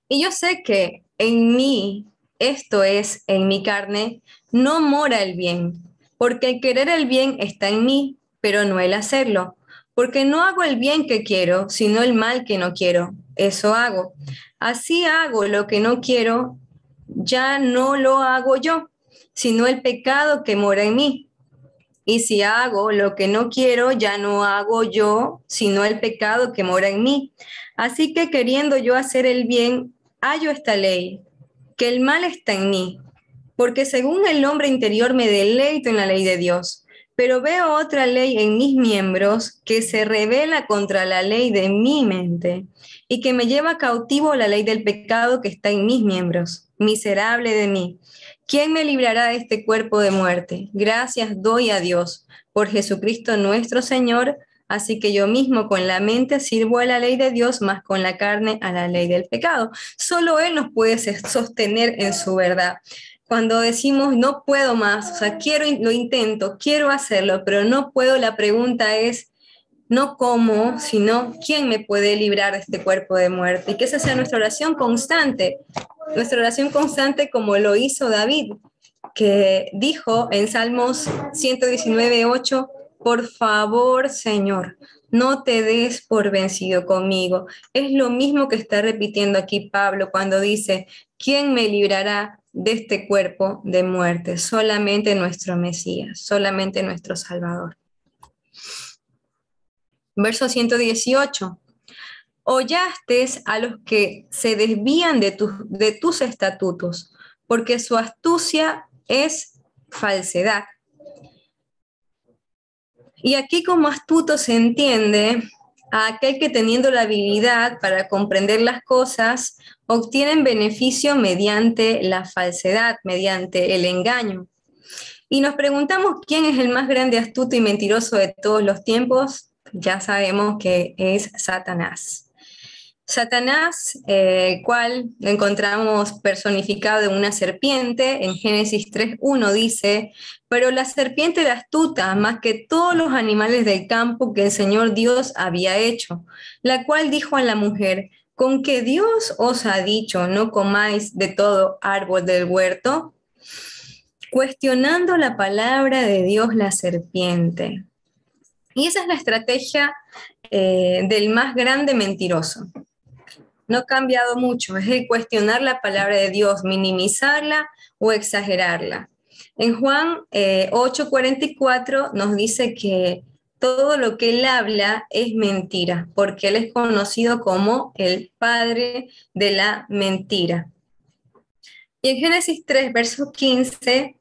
Y yo sé que en mí, esto es, en mi carne, no mora el bien, porque el querer el bien está en mí, pero no el hacerlo. Porque no hago el bien que quiero, sino el mal que no quiero. Eso hago. Así hago lo que no quiero, ya no lo hago yo, sino el pecado que mora en mí. Y si hago lo que no quiero, ya no hago yo, sino el pecado que mora en mí. Así que queriendo yo hacer el bien, hallo esta ley, que el mal está en mí, porque según el hombre interior me deleito en la ley de Dios, pero veo otra ley en mis miembros que se rebela contra la ley de mi mente y que me lleva cautivo la ley del pecado que está en mis miembros. Miserable de mí, ¿quién me librará de este cuerpo de muerte? Gracias doy a Dios por Jesucristo nuestro Señor. Así que yo mismo con la mente sirvo a la ley de Dios, más con la carne a la ley del pecado. Solo Él nos puede sostener en su verdad. Cuando decimos no puedo más, o sea, lo intento, quiero hacerlo, pero no puedo, la pregunta es no cómo, sino quién me puede librar de este cuerpo de muerte. Y que esa sea nuestra oración constante como lo hizo David, que dijo en Salmos 119:8, por favor, Señor, no te des por vencido conmigo. Es lo mismo que está repitiendo aquí Pablo cuando dice, ¿quién me librará de este cuerpo de muerte? Solamente nuestro Mesías, solamente nuestro Salvador. Verso 118. Hollaste a los que se desvían de tus estatutos, porque su astucia es falsedad. Y aquí como astuto se entiende a aquel que teniendo la habilidad para comprender las cosas, obtienen beneficio mediante la falsedad, mediante el engaño. Y nos preguntamos quién es el más grande astuto y mentiroso de todos los tiempos. Ya sabemos que es Satanás. Satanás, cual lo encontramos personificado en una serpiente, en Génesis 3:1 dice, pero la serpiente era astuta más que todos los animales del campo que el Señor Dios había hecho, la cual dijo a la mujer, ¿con que Dios os ha dicho no comáis de todo árbol del huerto? Cuestionando la palabra de Dios la serpiente. Y esa es la estrategia del más grande mentiroso. No ha cambiado mucho, es el cuestionar la palabra de Dios, minimizarla o exagerarla. En Juan 8:44 nos dice que todo lo que él habla es mentira, porque él es conocido como el padre de la mentira. Y en Génesis 3, verso 15,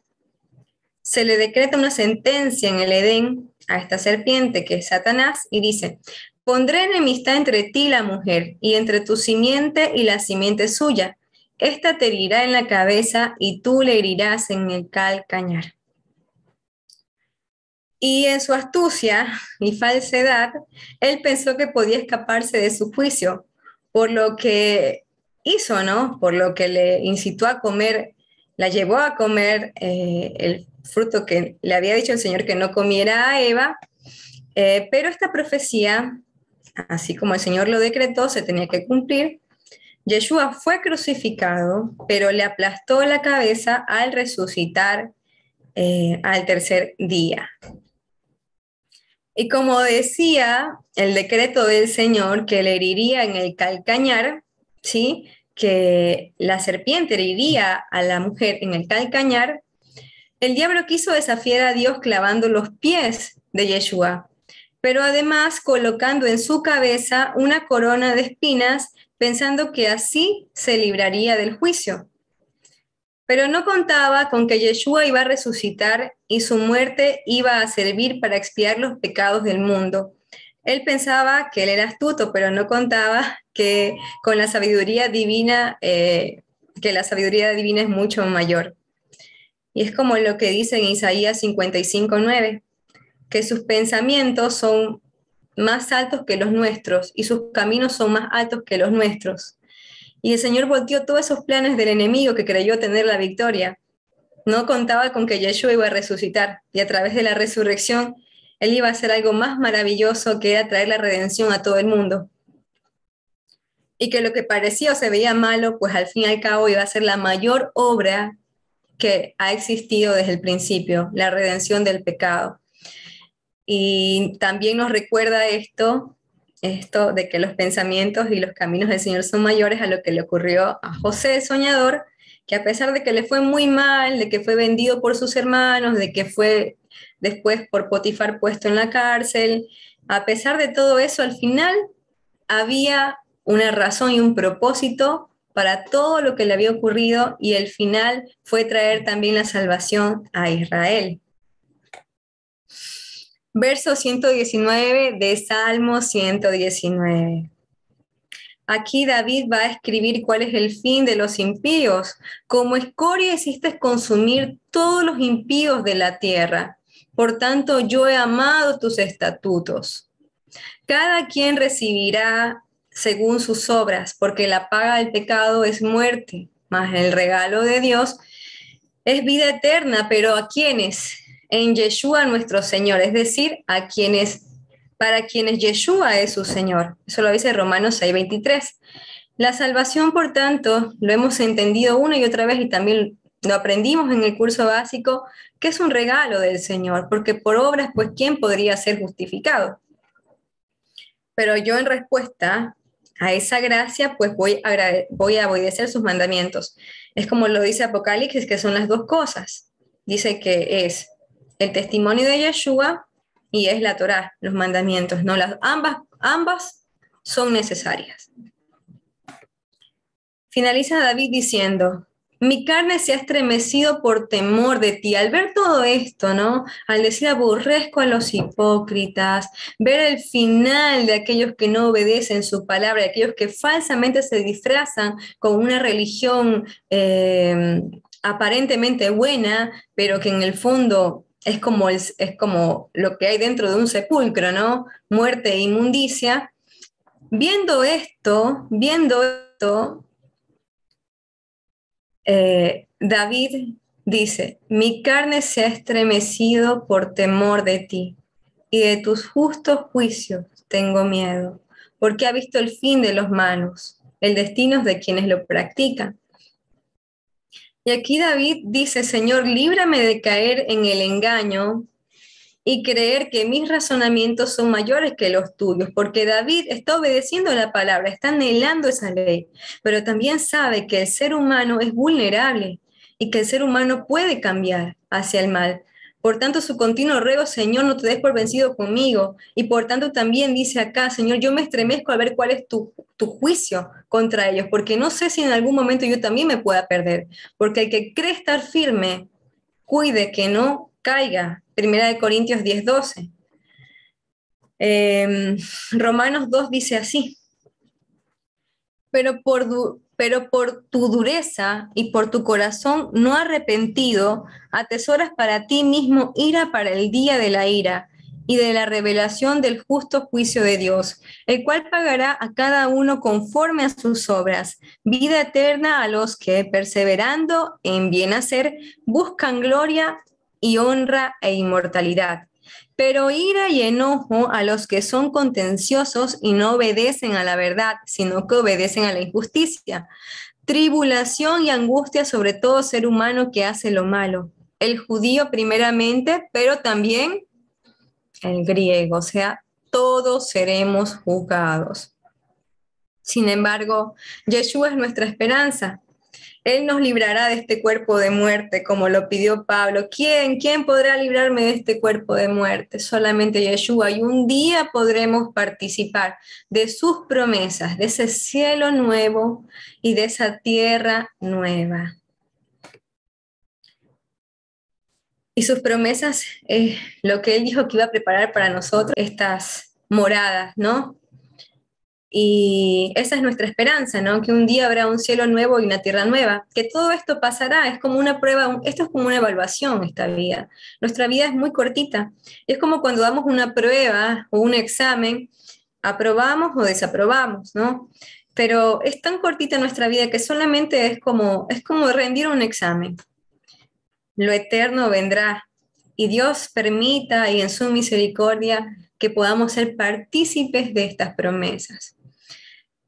se le decreta una sentencia en el Edén a esta serpiente que es Satanás y dice, pondré enemistad entre ti y la mujer, y entre tu simiente y la simiente suya. Esta te herirá en la cabeza y tú le herirás en el calcañar. Y en su astucia y falsedad, él pensó que podía escaparse de su juicio, por lo que hizo, ¿no? Por lo que le incitó a comer, la llevó a comer el fruto que le había dicho el Señor que no comiera a Eva, pero esta profecía, así como el Señor lo decretó, se tenía que cumplir. Yeshua fue crucificado, pero le aplastó la cabeza al resucitar al tercer día. Y como decía el decreto del Señor que le heriría en el calcañar, ¿sí? Que la serpiente heriría a la mujer en el calcañar, el diablo quiso desafiar a Dios clavando los pies de Yeshua, pero además colocando en su cabeza una corona de espinas, pensando que así se libraría del juicio. Pero no contaba con que Yeshua iba a resucitar y su muerte iba a servir para expiar los pecados del mundo. Él pensaba que él era astuto, pero no contaba que con la sabiduría divina, que la sabiduría divina es mucho mayor. Y es como lo que dice en Isaías 55:9, que sus pensamientos son más altos que los nuestros y sus caminos son más altos que los nuestros. Y el Señor volteó todos esos planes del enemigo que creyó tener la victoria. No contaba con que Yeshua iba a resucitar y a través de la resurrección Él iba a hacer algo más maravilloso que era traer la redención a todo el mundo. Y que lo que parecía o se veía malo, pues al fin y al cabo iba a ser la mayor obra que ha existido desde el principio, la redención del pecado. Y también nos recuerda esto de que los pensamientos y los caminos del Señor son mayores a lo que le ocurrió a José el soñador, que a pesar de que le fue muy mal, de que fue vendido por sus hermanos, de que fue después por Potifar puesto en la cárcel, a pesar de todo eso, al final había una razón y un propósito para todo lo que le había ocurrido, y el final fue traer también la salvación a Israel. Verso 119 de Salmo 119. Aquí David va a escribir cuál es el fin de los impíos. Como escoria hiciste consumir todos los impíos de la tierra. Por tanto, yo he amado tus estatutos. Cada quien recibirá según sus obras, porque la paga del pecado es muerte, mas el regalo de Dios es vida eterna. ¿Pero a quiénes? En Yeshua nuestro Señor, es decir, a quienes, para quienes Yeshua es su Señor. Eso lo dice Romanos 6:23. La salvación, por tanto, lo hemos entendido una y otra vez, y también lo aprendimos en el curso básico, que es un regalo del Señor, porque por obras, pues, ¿quién podría ser justificado? Pero yo, en respuesta a esa gracia, pues voy a obedecer sus mandamientos. Es como lo dice Apocalipsis, que son las dos cosas. Dice que es el testimonio de Yeshua y es la Torá, los mandamientos, ¿no? Ambas son necesarias. Finaliza David diciendo: mi carne se ha estremecido por temor de ti. Al ver todo esto, ¿no? Al decir aborrezco a los hipócritas, ver el final de aquellos que no obedecen su palabra, de aquellos que falsamente se disfrazan con una religión aparentemente buena, pero que en el fondo es como lo que hay dentro de un sepulcro, ¿no? Muerte e inmundicia. Viendo esto, David dice: mi carne se ha estremecido por temor de ti, y de tus justos juicios tengo miedo, porque ha visto el fin de los malos, el destino de quienes lo practican. Y aquí David dice: Señor, líbrame de caer en el engaño y creer que mis razonamientos son mayores que los tuyos, porque David está obedeciendo la palabra, está anhelando esa ley, pero también sabe que el ser humano es vulnerable y que el ser humano puede cambiar hacia el mal. Por tanto, su continuo ruego: Señor, no te des por vencido conmigo. Y por tanto también dice acá: Señor, yo me estremezco al ver cuál es tu juicio contra ellos, porque no sé si en algún momento yo también me pueda perder, porque el que cree estar firme, cuide que no caiga. Primera de Corintios 10:12. Romanos 2 dice así: pero por tu dureza y por tu corazón no arrepentido, atesoras para ti mismo ira para el día de la ira y de la revelación del justo juicio de Dios, el cual pagará a cada uno conforme a sus obras, vida eterna a los que, perseverando en bien hacer, buscan gloria y honra e inmortalidad. Pero ira y enojo a los que son contenciosos y no obedecen a la verdad, sino que obedecen a la injusticia. Tribulación y angustia sobre todo ser humano que hace lo malo. El judío primeramente, pero también el griego, o sea, todos seremos juzgados. Sin embargo, Yeshua es nuestra esperanza. Él nos librará de este cuerpo de muerte, como lo pidió Pablo. ¿Quién podrá librarme de este cuerpo de muerte? Solamente Yeshua. Y un día podremos participar de sus promesas, de ese cielo nuevo y de esa tierra nueva. Y sus promesas es lo que Él dijo que iba a preparar para nosotros, estas moradas, ¿no? Y esa es nuestra esperanza, ¿no? Que un día habrá un cielo nuevo y una tierra nueva, que todo esto pasará, es como una prueba, esto es como una evaluación, esta vida. Nuestra vida es muy cortita, es como cuando damos una prueba o un examen, aprobamos o desaprobamos, ¿no? Pero es tan cortita nuestra vida que solamente es como rendir un examen. Lo eterno vendrá, y Dios permita y en su misericordia que podamos ser partícipes de estas promesas.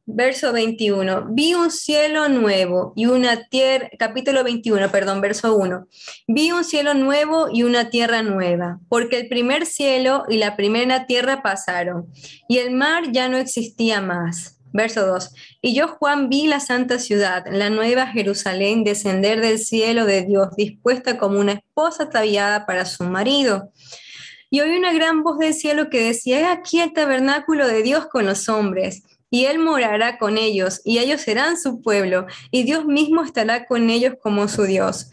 Verso 21, vi un cielo nuevo y una tierra, capítulo 21, perdón, verso 1. Vi un cielo nuevo y una tierra nueva, porque el primer cielo y la primera tierra pasaron, y el mar ya no existía más. Verso 2. Y yo, Juan, vi la santa ciudad, la nueva Jerusalén, descender del cielo de Dios, dispuesta como una esposa ataviada para su marido. Y oí una gran voz del cielo que decía: he aquí el tabernáculo de Dios con los hombres, y él morará con ellos, y ellos serán su pueblo, y Dios mismo estará con ellos como su Dios.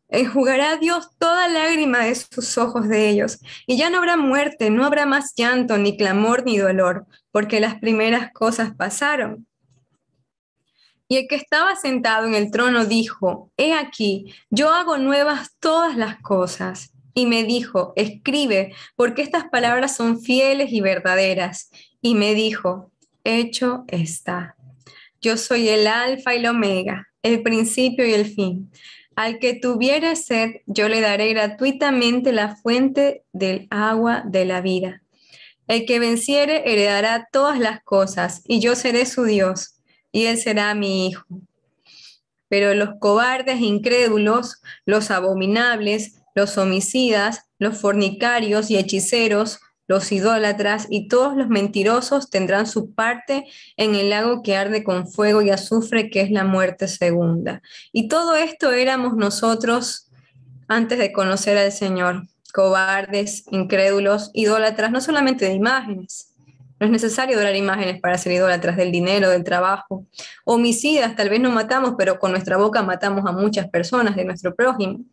Enjugará Dios toda lágrima de sus ojos de ellos, y ya no habrá muerte, no habrá más llanto, ni clamor, ni dolor, porque las primeras cosas pasaron. Y el que estaba sentado en el trono dijo: he aquí, yo hago nuevas todas las cosas. Y me dijo: escribe, porque estas palabras son fieles y verdaderas. Y me dijo: hecho está. Yo soy el alfa y el omega, el principio y el fin. Al que tuviere sed, yo le daré gratuitamente la fuente del agua de la vida. El que venciere heredará todas las cosas, y yo seré su Dios, y él será mi hijo. Pero los cobardes, incrédulos, los abominables, los homicidas, los fornicarios y hechiceros, los idólatras y todos los mentirosos tendrán su parte en el lago que arde con fuego y azufre, que es la muerte segunda. Y todo esto éramos nosotros antes de conocer al Señor: cobardes, incrédulos, idólatras, no solamente de imágenes. No es necesario adorar imágenes para ser idólatras del dinero, del trabajo. Homicidas, tal vez no matamos, pero con nuestra boca matamos a muchas personas de nuestro prójimo.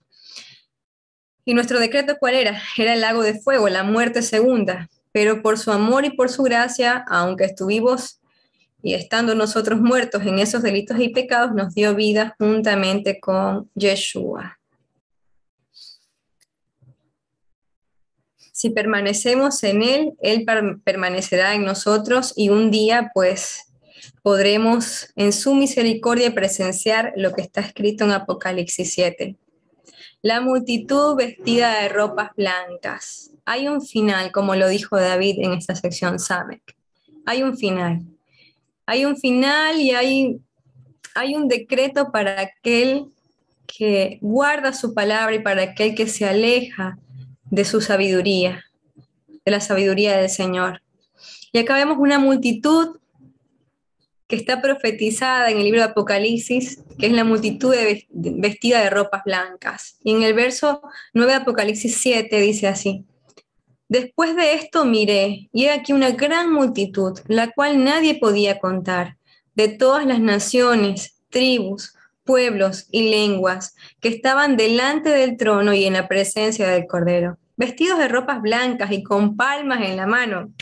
¿Y nuestro decreto cuál era? Era el lago de fuego, la muerte segunda. Pero por su amor y por su gracia, aunque estuvimos y estando nosotros muertos en esos delitos y pecados, nos dio vida juntamente con Yeshua. Si permanecemos en Él permanecerá en nosotros, y un día pues podremos en su misericordia presenciar lo que está escrito en Apocalipsis 7. La multitud vestida de ropas blancas. Hay un final, como lo dijo David en esta sección Samek. Hay un final. Hay un final y hay un decreto para aquel que guarda su palabra y para aquel que se aleja de su sabiduría, de la sabiduría del Señor. Y acá vemos una multitud que está profetizada en el libro de Apocalipsis, que es la multitud vestida de ropas blancas. Y en el verso 9 de Apocalipsis 7 dice así: después de esto miré, y he aquí una gran multitud, la cual nadie podía contar, de todas las naciones, tribus, pueblos y lenguas, que estaban delante del trono y en la presencia del Cordero, vestidos de ropas blancas y con palmas en la mano,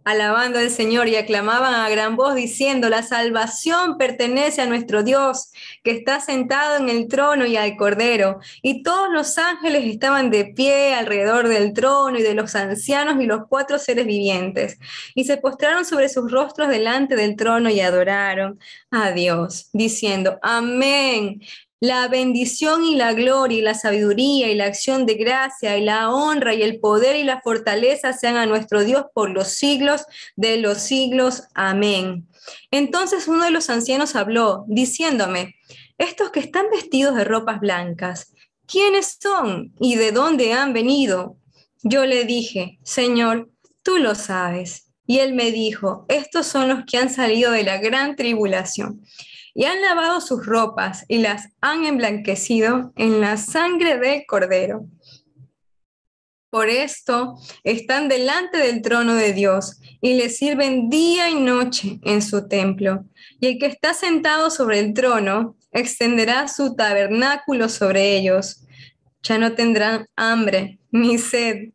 alabando al Señor, y aclamaban a gran voz diciendo: la salvación pertenece a nuestro Dios, que está sentado en el trono, y al Cordero. Y todos los ángeles estaban de pie alrededor del trono y de los ancianos y los 4 seres vivientes, y se postraron sobre sus rostros delante del trono y adoraron a Dios, diciendo: amén. La bendición y la gloria y la sabiduría y la acción de gracia y la honra y el poder y la fortaleza sean a nuestro Dios por los siglos de los siglos. Amén. Entonces uno de los ancianos habló, diciéndome: estos que están vestidos de ropas blancas, ¿quiénes son y de dónde han venido? Yo le dije: Señor, tú lo sabes. Y él me dijo: estos son los que han salido de la gran tribulación, y han lavado sus ropas y las han emblanquecido en la sangre del Cordero. Por esto están delante del trono de Dios y le sirven día y noche en su templo. Y el que está sentado sobre el trono extenderá su tabernáculo sobre ellos. Ya no tendrán hambre ni sed,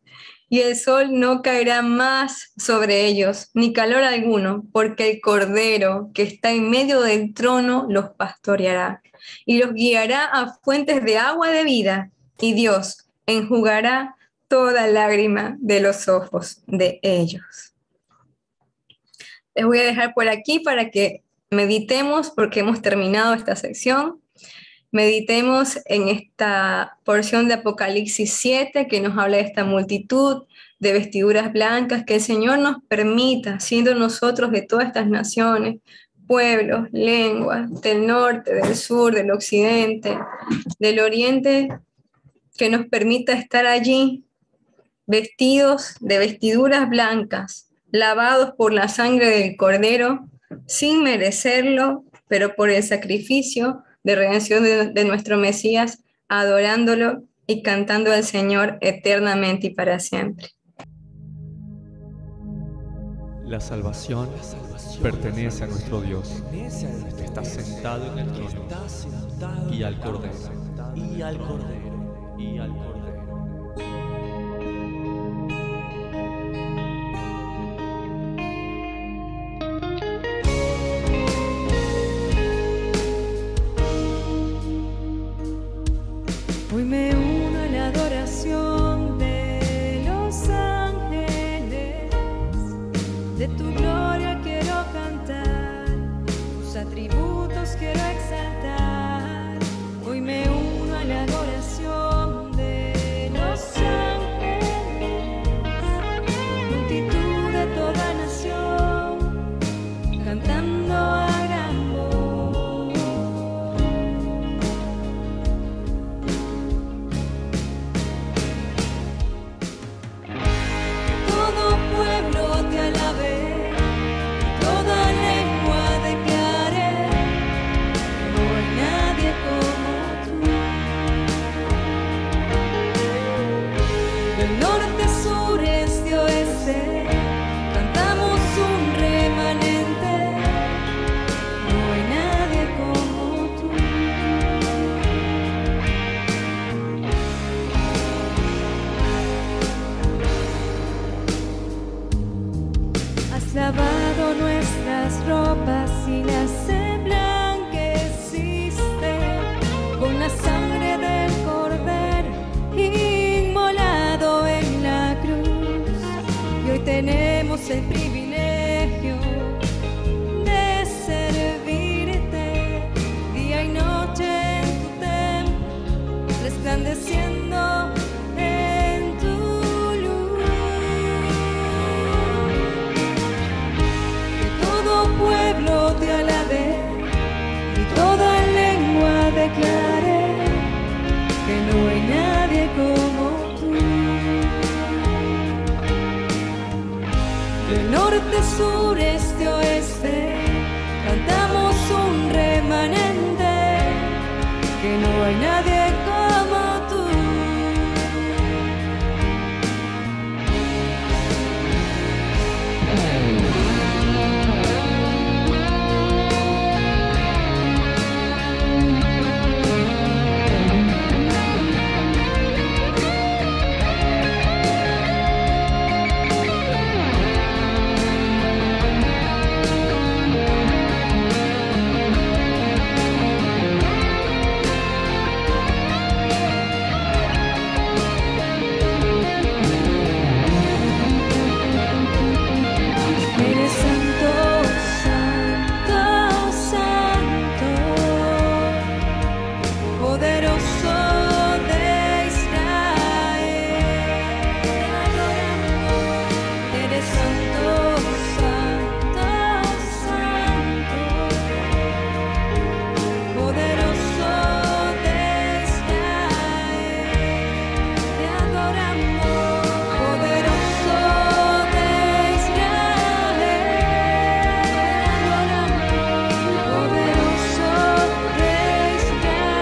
y el sol no caerá más sobre ellos, ni calor alguno, porque el Cordero que está en medio del trono los pastoreará y los guiará a fuentes de agua de vida, y Dios enjugará toda lágrima de los ojos de ellos. Les voy a dejar por aquí para que meditemos, porque hemos terminado esta sección. Meditemos en esta porción de Apocalipsis 7 que nos habla de esta multitud de vestiduras blancas, que el Señor nos permita, siendo nosotros de todas estas naciones, pueblos, lenguas, del norte, del sur, del occidente, del oriente, que nos permita estar allí vestidos de vestiduras blancas, lavados por la sangre del Cordero, sin merecerlo, pero por el sacrificio de redención de nuestro Mesías, adorándolo y cantando al Señor eternamente y para siempre. La salvación pertenece a nuestro Dios, que está sentado en el trono, y al Cordero, y al Cordero, y al Cordero. Hoy me uno a la adoración de los ángeles, de tu gloria quiero cantar, tus atributos quiero exaltar. Hoy me uno a la adoración de los ángeles, multitud de toda nación, cantando a gran voz. Todo pueblo te alabe, toda lengua declare, no hay nadie como tú. Del norte, sur, este, oeste, cantamos un remanente, no hay nadie como tú. Has lavado nuestras ropas y las emblanqueciste con la sangre del Cordero inmolado en la cruz. Y hoy tenemos el privilegio de servirte día y noche en tu templo, resplandeciendo en tu luz. Que todo pueblo te alabe y toda lengua declare que no hay nadie como tú. Del norte, sur, este, oeste, cantamos un remanente, que no hay nadie como tú. Eres santo, santo, santo, poderoso de Israel. Eres santo, santo, santo, poderoso de Israel. Te adoramos, poderoso de Israel. Te adoramos, poderoso de Israel.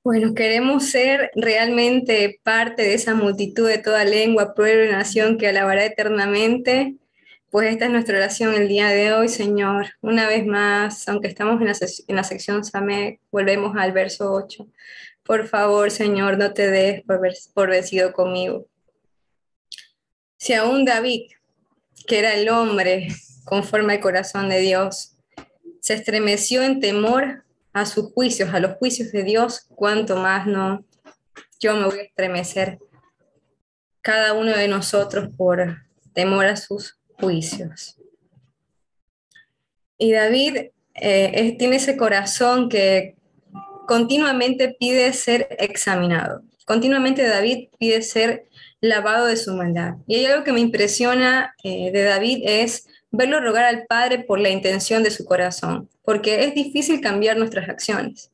Bueno, queremos ser realmente parte de esa multitud de toda lengua, pueblo y nación que alabará eternamente. Pues esta es nuestra oración el día de hoy, Señor. Una vez más, aunque estamos en la sección Samek, volvemos al verso 8. Por favor, Señor, no te des por vencido conmigo. Si aún David, que era el hombre conforme al corazón de Dios, se estremeció en temor a sus juicios, a los juicios de Dios, cuánto más no, yo me voy a estremecer, cada uno de nosotros por temor a sus juicios. Y David tiene ese corazón que continuamente pide ser examinado. Continuamente David pide ser lavado de su maldad. Y hay algo que me impresiona de David es verlo rogar al Padre por la intención de su corazón, porque es difícil cambiar nuestras acciones,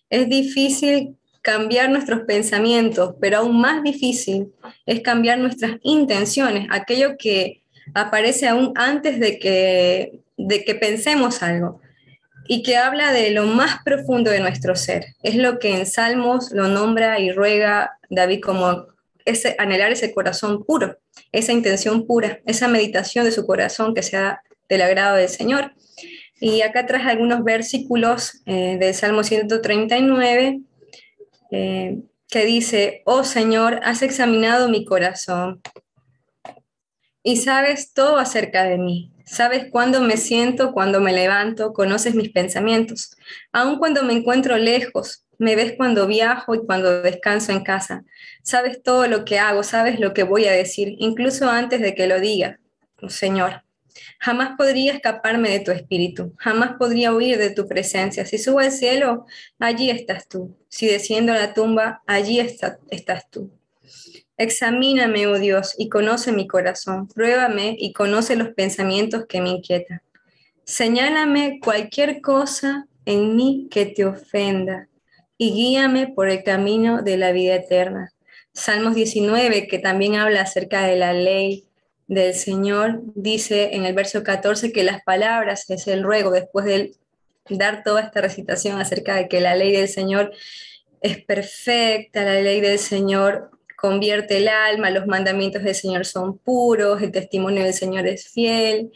es difícil cambiar nuestros pensamientos, pero aún más difícil es cambiar nuestras intenciones, aquello que aparece aún antes de que pensemos algo y que habla de lo más profundo de nuestro ser. Es lo que en Salmos lo nombra y ruega David como anhelar ese corazón puro, esa intención pura, esa meditación de su corazón que sea del agrado del Señor. Y acá traje algunos versículos del Salmo 139 que dice: oh Señor, has examinado mi corazón y sabes todo acerca de mí. Sabes cuándo me siento, cuándo me levanto, conoces mis pensamientos. Aun cuando me encuentro lejos, me ves cuando viajo y cuando descanso en casa. Sabes todo lo que hago, sabes lo que voy a decir, incluso antes de que lo diga. Oh, Señor, jamás podría escaparme de tu espíritu, jamás podría huir de tu presencia. Si subo al cielo, allí estás tú. Si desciendo a la tumba, allí estás tú. Examíname, oh Dios, y conoce mi corazón. Pruébame y conoce los pensamientos que me inquietan. Señálame cualquier cosa en mí que te ofenda y guíame por el camino de la vida eterna. Salmos 19, que también habla acerca de la ley del Señor, dice en el verso 14 que las palabras es el ruego, después de dar toda esta recitación acerca de que la ley del Señor es perfecta, la ley del Señor convierte el alma, los mandamientos del Señor son puros, el testimonio del Señor es fiel.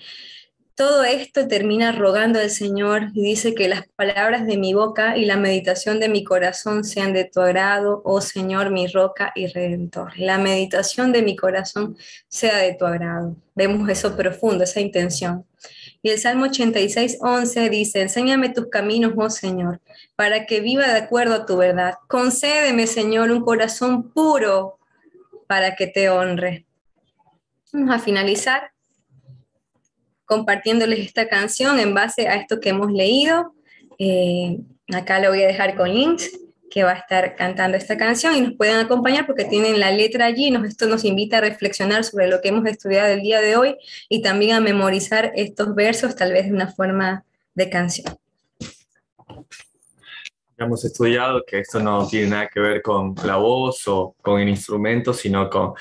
Todo esto termina rogando al Señor y dice que las palabras de mi boca y la meditación de mi corazón sean de tu agrado, oh Señor, mi roca y redentor. La meditación de mi corazón sea de tu agrado. Vemos eso profundo, esa intención. Y el Salmo 86:11 dice: enséñame tus caminos, oh Señor, para que viva de acuerdo a tu verdad. Concédeme, Señor, un corazón puro para que te honre. Vamos a finalizar compartiéndoles esta canción en base a esto que hemos leído. Acá lo voy a dejar con Lynch, que va a estar cantando esta canción, y nos pueden acompañar porque tienen la letra allí. Esto nos invita a reflexionar sobre lo que hemos estudiado el día de hoy y también a memorizar estos versos, tal vez de una forma de canción. Hemos estudiado que esto no tiene nada que ver con la voz o con el instrumento, sino con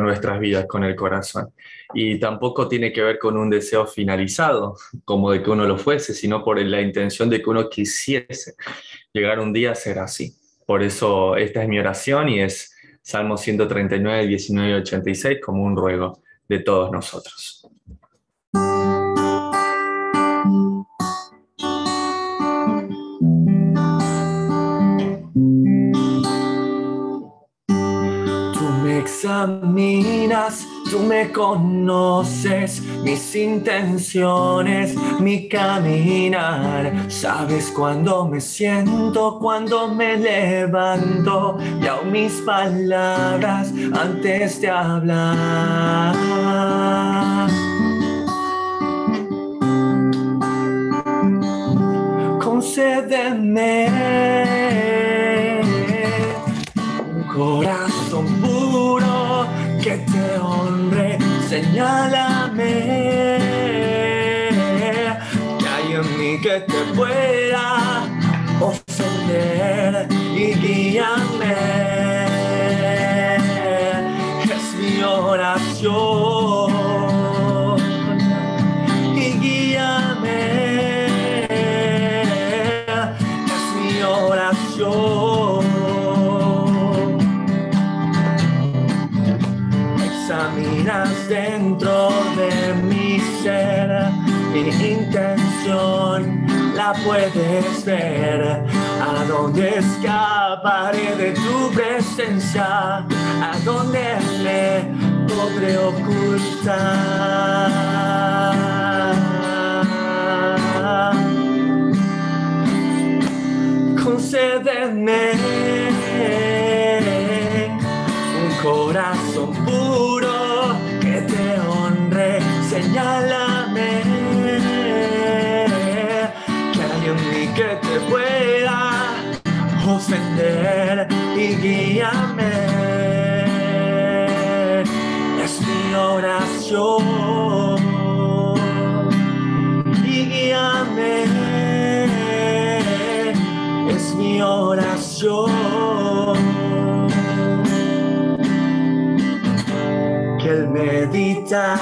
nuestras vidas, con el corazón. Y tampoco tiene que ver con un deseo finalizado, como de que uno lo fuese, sino por la intención de que uno quisiese llegar un día a ser así. Por eso esta es mi oración y es Salmo 139, 19 y 86 como un ruego de todos nosotros. Examinas, tú me conoces, mis intenciones, mi caminar. Sabes cuándo me siento, cuándo me levanto, y aún mis palabras antes de hablar. Concédeme un corazón puro que te honre, señálame que hay en mí que te pueda ofender y guíame. Es mi oración y guíame. Es mi oración. Examinas dentro de mi ser, mi intención la puedes ver. ¿A dónde escaparé de tu presencia? ¿A dónde me podré ocultar? Concédeme un corazón puro que te honre, señálame que hay en mí que te pueda ofender y guíame. mi oración. Y guíame, es mi oración. Que el meditar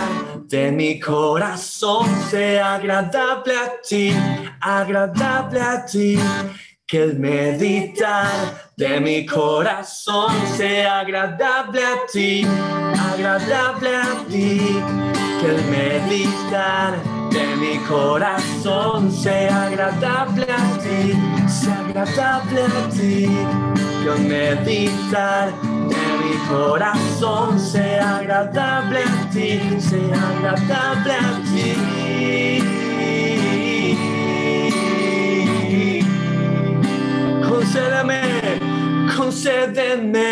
de mi corazón sea agradable a ti, agradable a ti. Que el meditar de mi corazón sea agradable a ti, agradable a ti. Que el meditar de mi corazón sea agradable a ti, sea agradable a ti. Que el meditar de mi corazón sea agradable a ti, sea agradable a ti. Concédeme, concédeme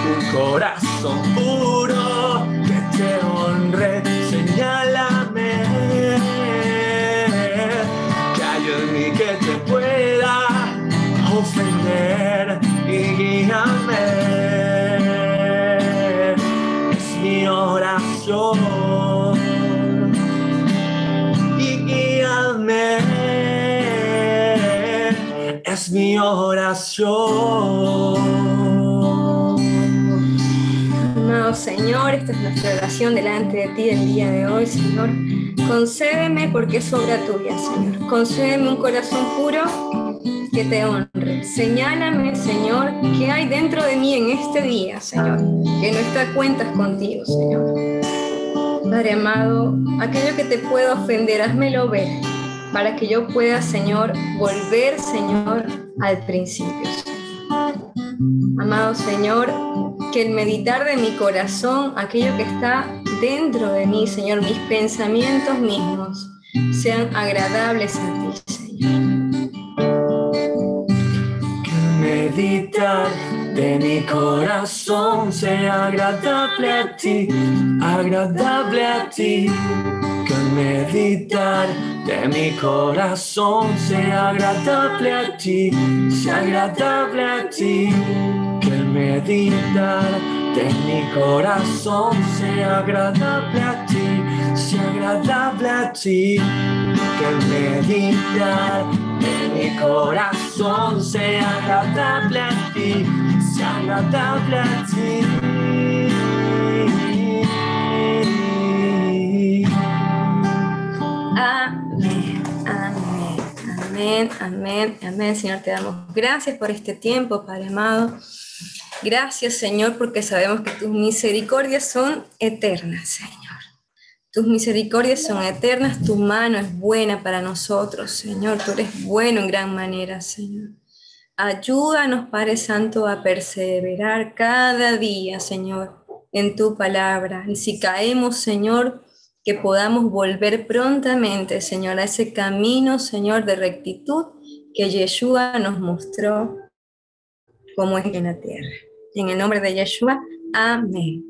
un corazón puro que te honre. Señálame que hay en mí que te pueda ofender y guíame. Es mi oración y guíame. Es mi oración. Amado Señor, esta es nuestra oración delante de ti el día de hoy, Señor. Concédeme, porque es obra tuya, Señor. Concédeme un corazón puro que te honre. Señálame, Señor, qué hay dentro de mí en este día, Señor, que no está a cuentas contigo, Señor. Padre amado, aquello que te pueda ofender, házmelo ver, para que yo pueda, Señor, volver, Señor, al principio. Amado Señor, que el meditar de mi corazón, aquello que está dentro de mí, Señor, mis pensamientos mismos, sean agradables a ti, Señor. Que el meditar de mi corazón sea agradable a ti, agradable a ti. Que el meditar de mi corazón sea agradable a ti, sea agradable a ti. Que el meditar de mi corazón sea agradable a ti, sea agradable a ti. Que el meditar de mi corazón sea agradable a ti, sea agradable a ti. Amén, amén, amén, amén, amén. Señor, te damos gracias por este tiempo, Padre amado. Gracias, Señor, porque sabemos que tus misericordias son eternas, Señor. Tus misericordias son eternas, tu mano es buena para nosotros, Señor. Tú eres bueno en gran manera, Señor. Ayúdanos, Padre Santo, a perseverar cada día, Señor, en tu palabra. Y si caemos, Señor, que podamos volver prontamente, Señor, a ese camino, Señor, de rectitud que Yeshua nos mostró como es en la tierra. En el nombre de Yeshua, amén.